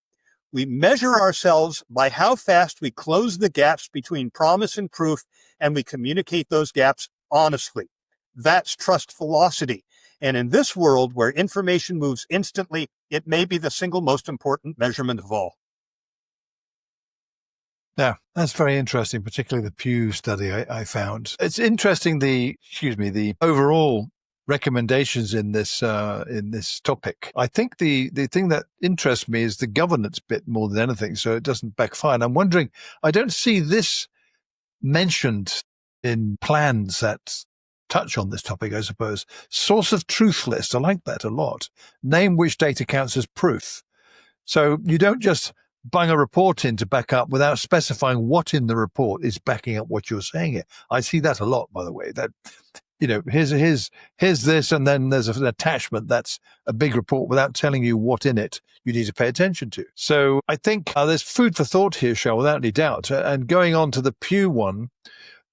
We measure ourselves by how fast we close the gaps between promise and proof, and we communicate those gaps honestly. That's trust velocity. And in this world where information moves instantly, it may be the single most important measurement of all. Yeah, that's very interesting, particularly the Pew study I found. It's interesting the overall recommendations in this topic. I think the thing that interests me is the governance bit more than anything, so it doesn't backfire. And I'm wondering, I don't see this mentioned in plans that touch on this topic, I suppose. Source of truth list, I like that a lot. Name which data counts as proof. So you don't just bang a report in to back up without specifying what in the report is backing up what you're saying here. I see that a lot, by the way, that, here's this, and then there's an attachment that's a big report without telling you what in it you need to pay attention to. So I think there's food for thought here, Shell, without any doubt. And going on to the Pew one,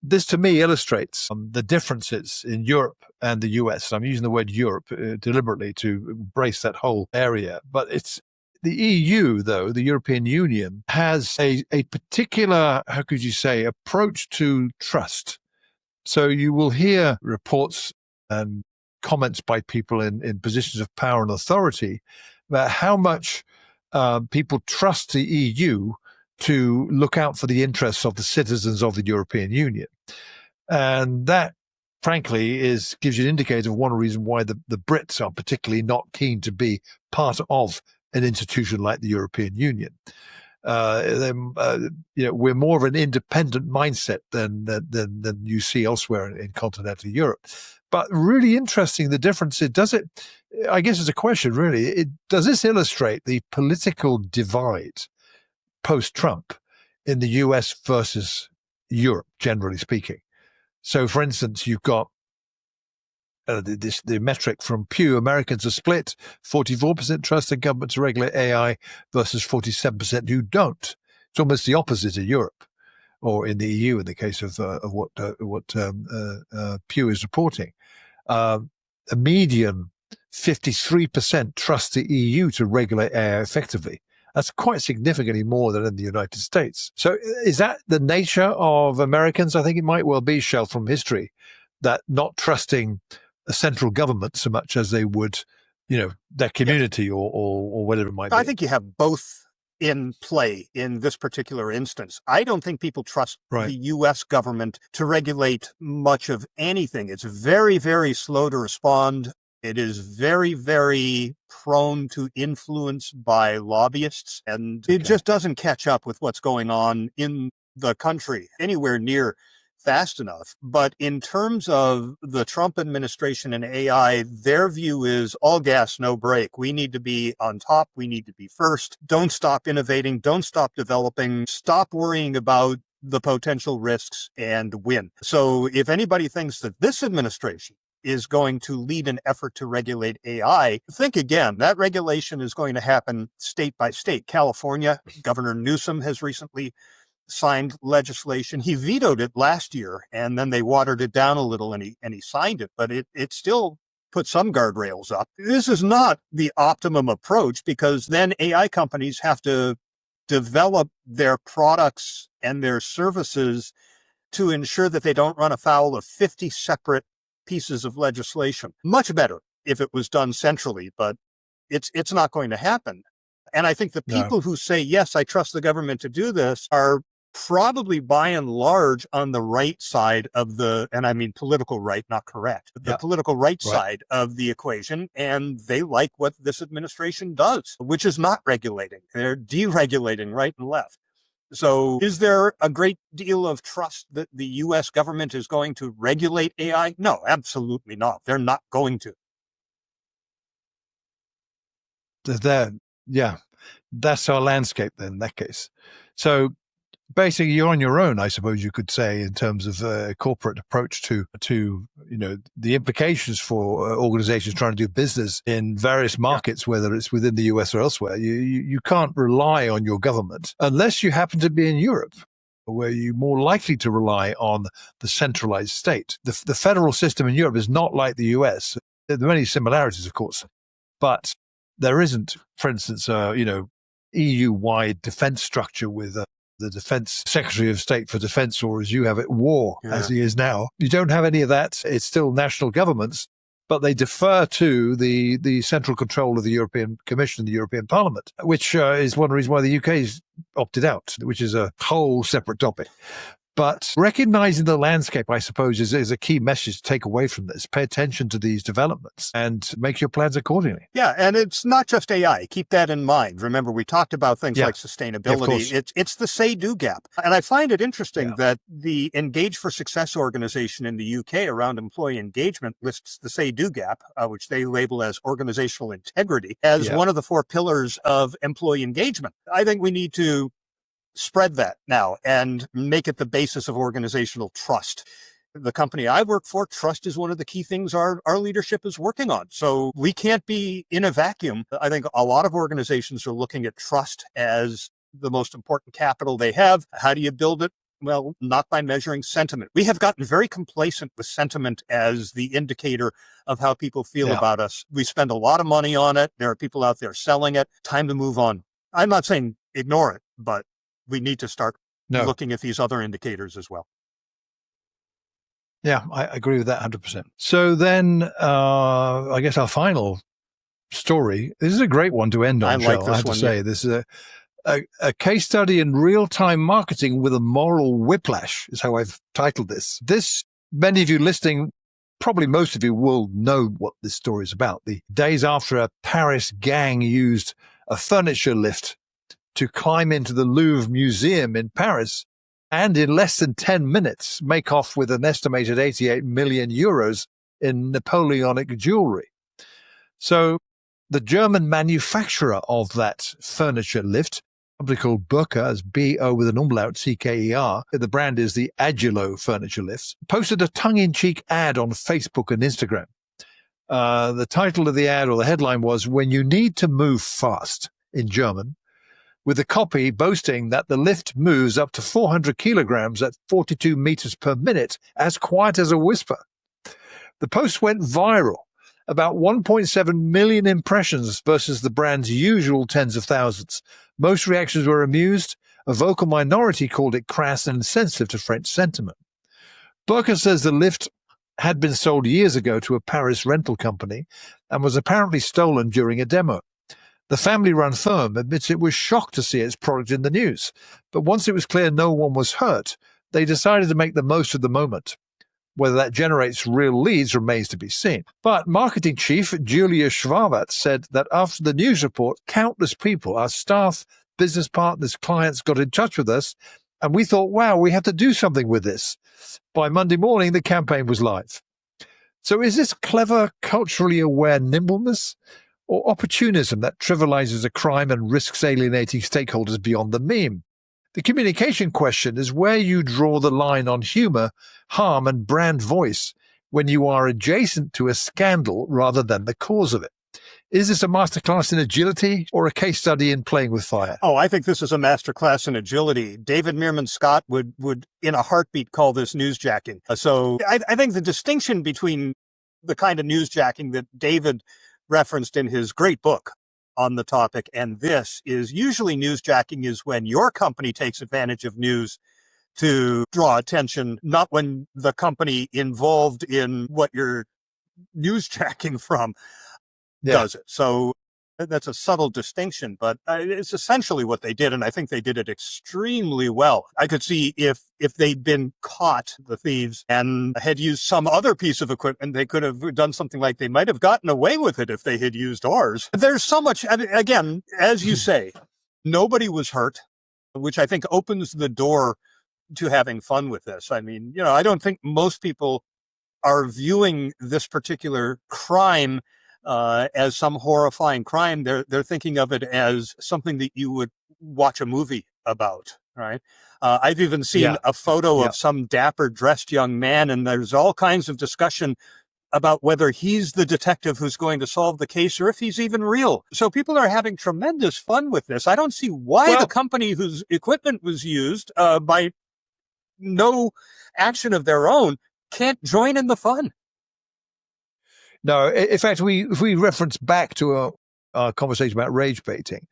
this to me illustrates the differences in Europe and the US. I'm using the word Europe deliberately to embrace that whole area. But it's the EU, though, the European Union, has a particular, how could you say, approach to trust. So you will hear reports and comments by people in positions of power and authority about how much people trust the EU to look out for the interests of the citizens of the European Union. And that, frankly, gives you an indicator of one reason why the Brits are particularly not keen to be part of an institution like the European Union. We're more of an independent mindset than you see elsewhere in continental Europe. But really interesting, the difference. I guess it's a question, really. Does this illustrate the political divide post-Trump in the US versus Europe, generally speaking? So, for instance, you've got the metric from Pew. Americans are split, 44% trust the government to regulate AI versus 47% who don't. It's almost the opposite of Europe, or in the EU in the case of what Pew is reporting. A median 53% trust the EU to regulate AI effectively. That's quite significantly more than in the United States. So is that the nature of Americans? I think it might well be, Shell, from history, that not trusting a central government so much as they would, their community or whatever it might be. I think you have both in play in this particular instance. I don't think people trust the U.S. government to regulate much of anything. It's very, very slow to respond. It is very, very prone to influence by lobbyists, and it just doesn't catch up with what's going on in the country anywhere near fast enough. But in terms of the Trump administration and AI, their view is all gas, no brake. We need to be on top. We need to be first. Don't stop innovating. Don't stop developing. Stop worrying about the potential risks and win. So if anybody thinks that this administration is going to lead an effort to regulate AI, think again. That regulation is going to happen state by state. California, Governor Newsom has recently signed legislation. He vetoed it last year, and then they watered it down a little, and he signed it, but it still put some guardrails up. This is not the optimum approach, because then AI companies have to develop their products and their services to ensure that they don't run afoul of 50 separate pieces of legislation. Much better if it was done centrally, but it's not going to happen. And I think the people who say, yes, I trust the government to do this, are probably by and large on the right side of and I mean political right, not correct, the political right side of the equation. And they like what this administration does, which is not regulating. They're deregulating right and left. So is there a great deal of trust that the U.S. government is going to regulate AI? No, absolutely not. They're not going to. That's our landscape then, in that case. So basically you're on your own, I suppose you could say, in terms of corporate approach to the implications for organizations trying to do business in various markets, whether it's within the US or elsewhere. You can't rely on your government unless you happen to be in Europe, where you're more likely to rely on the centralized state. The federal system in Europe is not like the US. There are many similarities, of course, but there isn't, for instance, EU-wide defense structure with the Defense Secretary of State for Defense, or as you have it, war, as he is now. You don't have any of that. It's still national governments, but they defer to the central control of the European Commission and the European Parliament, which is one reason why the UK's opted out, which is a whole separate topic. But recognizing the landscape, I suppose, is a key message to take away from this. Pay attention to these developments and make your plans accordingly. Yeah, and it's not just AI. Keep that in mind. Remember, we talked about things like sustainability. It's the say-do gap. And I find it interesting that the Engage for Success organization in the UK around employee engagement lists the say-do gap, which they label as organizational integrity, as one of the 4 pillars of employee engagement. I think we need to spread that now and make it the basis of organizational trust. The company I work for, trust is one of the key things our leadership is working on. So we can't be in a vacuum. I think a lot of organizations are looking at trust as the most important capital they have. How do you build it? Well, not by measuring sentiment. We have gotten very complacent with sentiment as the indicator of how people feel about us. We spend a lot of money on it. There are people out there selling it. Time to move on. I'm not saying ignore it, but we need to start looking at these other indicators as well. Yeah, I agree with that 100%. So then I guess our final story, this is a great one to end on, I have to say. This is a case study in real-time marketing with a moral whiplash is how I've titled this. Many of you listening, probably most of you will know what this story is about. The days after a Paris gang used a furniture lift to climb into the Louvre Museum in Paris and in less than 10 minutes make off with an estimated 88 million euros in Napoleonic jewelry. So the German manufacturer of that furniture lift, a company called Burker, as B-O with an umlaut, C-K-E-R, the brand is the Agilo furniture lifts, posted a tongue-in-cheek ad on Facebook and Instagram. The title of the ad, or the headline, was "When You Need to Move Fast," in German, with the copy boasting that the lift moves up to 400 kilograms at 42 meters per minute, as quiet as a whisper. The post went viral, about 1.7 million impressions versus the brand's usual tens of thousands. Most reactions were amused. A vocal minority called it crass and insensitive to French sentiment. Burker says the lift had been sold years ago to a Paris rental company and was apparently stolen during a demo. The family-run firm admits it was shocked to see its product in the news, but once it was clear no one was hurt, they decided to make the most of the moment. Whether that generates real leads remains to be seen. But marketing chief Julia Schwabat said that after the news report, countless people, our staff, business partners, clients, got in touch with us, and we thought, wow, we have to do something with this. By Monday morning, the campaign was live. So is this clever, culturally aware nimbleness, or opportunism that trivializes a crime and risks alienating stakeholders beyond the meme? The communication question is where you draw the line on humor, harm, and brand voice when you are adjacent to a scandal rather than the cause of it. Is this a masterclass in agility or a case study in playing with fire? Oh, I think this is a masterclass in agility. David Meerman Scott would in a heartbeat call this newsjacking. So I think the distinction between the kind of newsjacking that David referenced in his great book on the topic and this is usually newsjacking is when your company takes advantage of news to draw attention, not when the company involved in what you're newsjacking from does it. So that's a subtle distinction, but it's essentially what they did, and I think they did it extremely well. I could see if they'd been caught, the thieves, and had used some other piece of equipment, they could have done something like they might have gotten away with it if they had used ours. There's so much, again, as you say, nobody was hurt, which I think opens the door to having fun with this. I mean, I don't think most people are viewing this particular crime as some horrifying crime. They're thinking of it as something that you would watch a movie about, right? I've even seen Yeah. a photo Yeah. of some dapper dressed young man, and there's all kinds of discussion about whether he's the detective who's going to solve the case or if he's even real. So people are having tremendous fun with this. I don't see why the company whose equipment was used by no action of their own can't join in the fun. No, in fact, if we reference back to our conversation about rage baiting,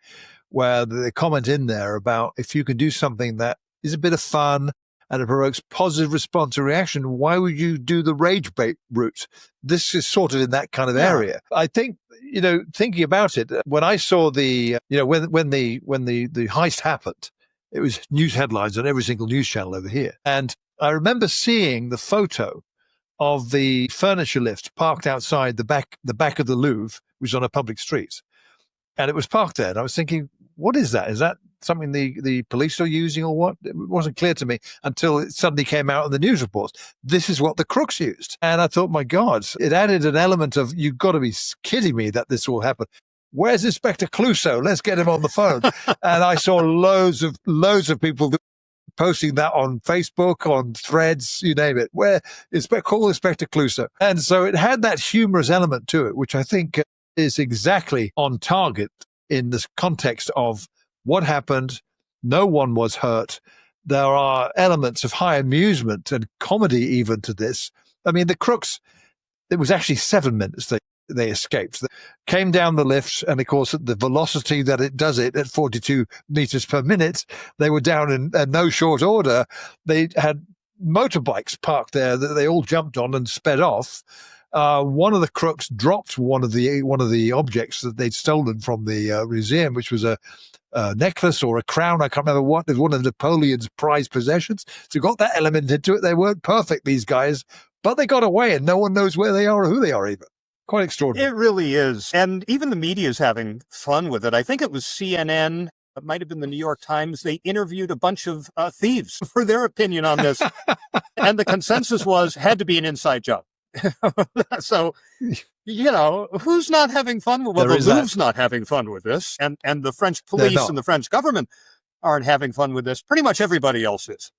where the comment in there about if you can do something that is a bit of fun and it provokes positive response and reaction, why would you do the rage bait route? This is sort of in that kind of area. I think, thinking about it, when I saw the heist happened, it was news headlines on every single news channel over here. And I remember seeing the photo of the furniture lift parked outside the back of the Louvre, which is on a public street. And it was parked there. And I was thinking, what is that? Is that something the police are using or what? It wasn't clear to me until it suddenly came out in the news reports. This is what the crooks used. And I thought, my God, it added an element of, you've got to be kidding me that this will happen. Where's Inspector Clouseau? Let's get him on the phone. And I saw loads of people posting that on Facebook, on Threads, you name it, call Inspector Clouseau. And so it had that humorous element to it, which I think is exactly on target in this context of what happened. No one was hurt. There are elements of high amusement and comedy even to this. I mean, the crooks, it was actually 7 minutes they escaped. They came down the lift, and of course, at the velocity that it does it at 42 meters per minute, they were down in no short order. They had motorbikes parked there that they all jumped on and sped off. One of the crooks dropped one of the objects that they'd stolen from the museum, which was a necklace or a crown. I can't remember what. It was one of Napoleon's prized possessions. So got that element into it. They weren't perfect, these guys, but they got away, and no one knows where they are or who they are even. Quite extraordinary. It really is. And even the media is having fun with it. I think it was CNN, it might have been the New York Times. They interviewed a bunch of thieves for their opinion on this. And the consensus had to be an inside job. So, who's not having fun with the Louvre's not having fun with this. And the French police and the French government aren't having fun with this. Pretty much everybody else is.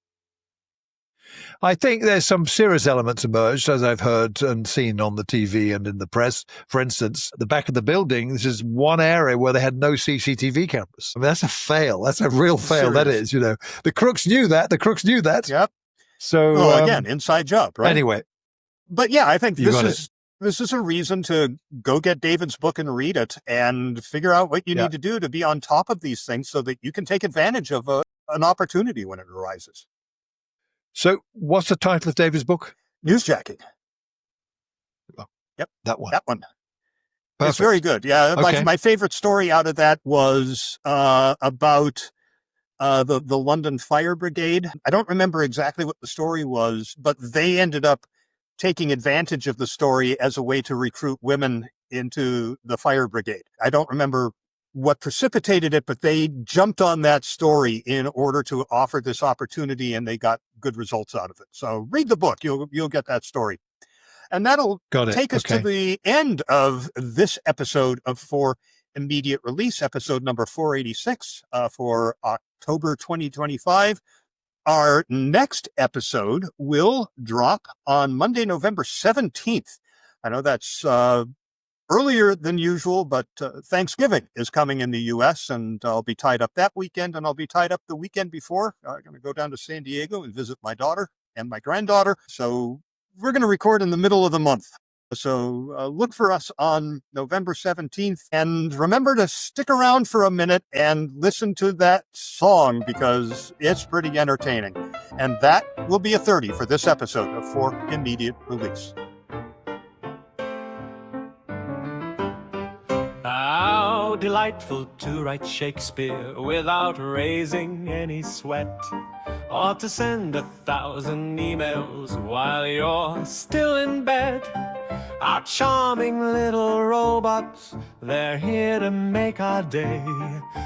I think there's some serious elements emerged, as I've heard and seen on the TV and in the press. For instance, the back of the building, this is one area where they had no CCTV cameras. I mean, that's a fail. That's a real fail. That is, The crooks knew that. Yep. So, again, inside job, right? Anyway. But yeah, I think this is a reason to go get David's book and read it and figure out what you need to do to be on top of these things so that you can take advantage of an opportunity when it arises. So what's the title of David's book? Newsjacking. Oh, yep. That one. Perfect. It's very good. Yeah. Okay. My favorite story out of that was about the London Fire Brigade. I don't remember exactly what the story was, but they ended up taking advantage of the story as a way to recruit women into the fire brigade. I don't remember what precipitated it, but they jumped on that story in order to offer this opportunity, and they got good results out of it. So read the book. You'll get that story. And that'll take us to the end of this episode of For Immediate Release, episode number 486 for October 2025. Our next episode will drop on Monday, November 17th. I know that's earlier than usual, but Thanksgiving is coming in the U.S., and I'll be tied up that weekend, and I'll be tied up the weekend before. I'm going to go down to San Diego and visit my daughter and my granddaughter. So we're going to record in the middle of the month. So look for us on November 17th. And remember to stick around for a minute and listen to that song because it's pretty entertaining. And that will be a 30 for this episode of For Immediate Release. How delightful to write Shakespeare without raising any sweat, or to send 1,000 emails while you're still in bed. Our charming little robots, they're here to make our day.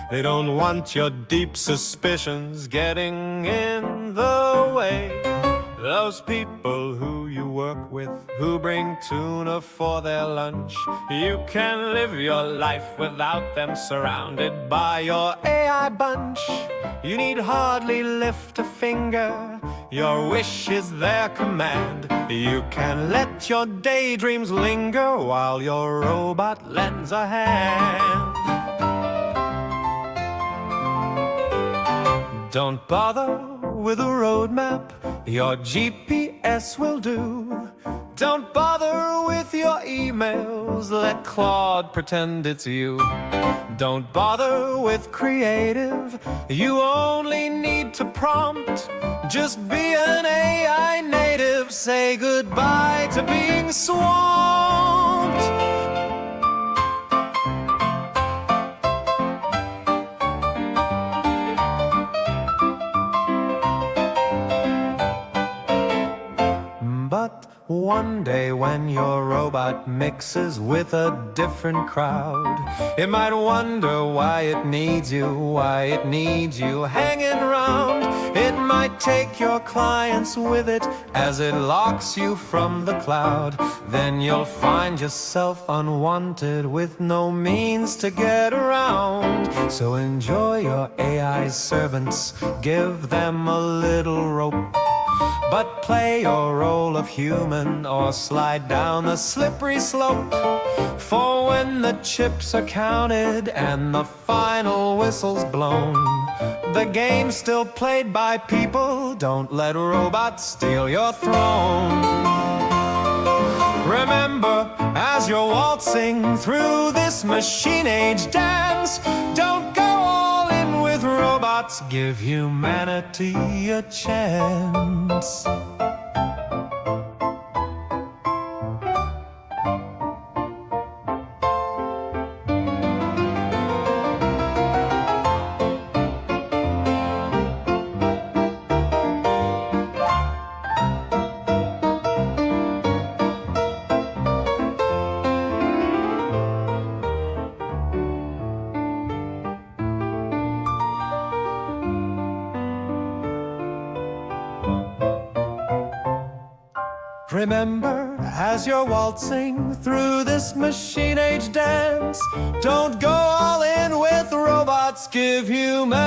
They don't want your deep suspicions getting in the way. Those people who you work with, who bring tuna for their lunch, you can live your life without them, surrounded by your AI bunch. You need hardly lift a finger, your wish is their command. You can let your daydreams linger while your robot lends a hand. Don't bother with a roadmap, your GPS will do. Don't bother with your emails, let Claude pretend it's you. Don't bother with creative, you only need to prompt. Just be an AI native, say goodbye to being swamped. But one day when your robot mixes with a different crowd, it might wonder why it needs you hanging around. It might take your clients with it as it locks you from the cloud. Then you'll find yourself unwanted with no means to get around. So enjoy your AI servants, give them a little rope, but play your role of human or slide down the slippery slope. For when the chips are counted and the final whistle's blown, the game's still played by people. Don't let robots steal your throne. Remember, as you're waltzing through this machine age dance, don't go all in with robots, give humanity a chance. Remember, as you're waltzing through this machine age dance, don't go all in with robots, give humanity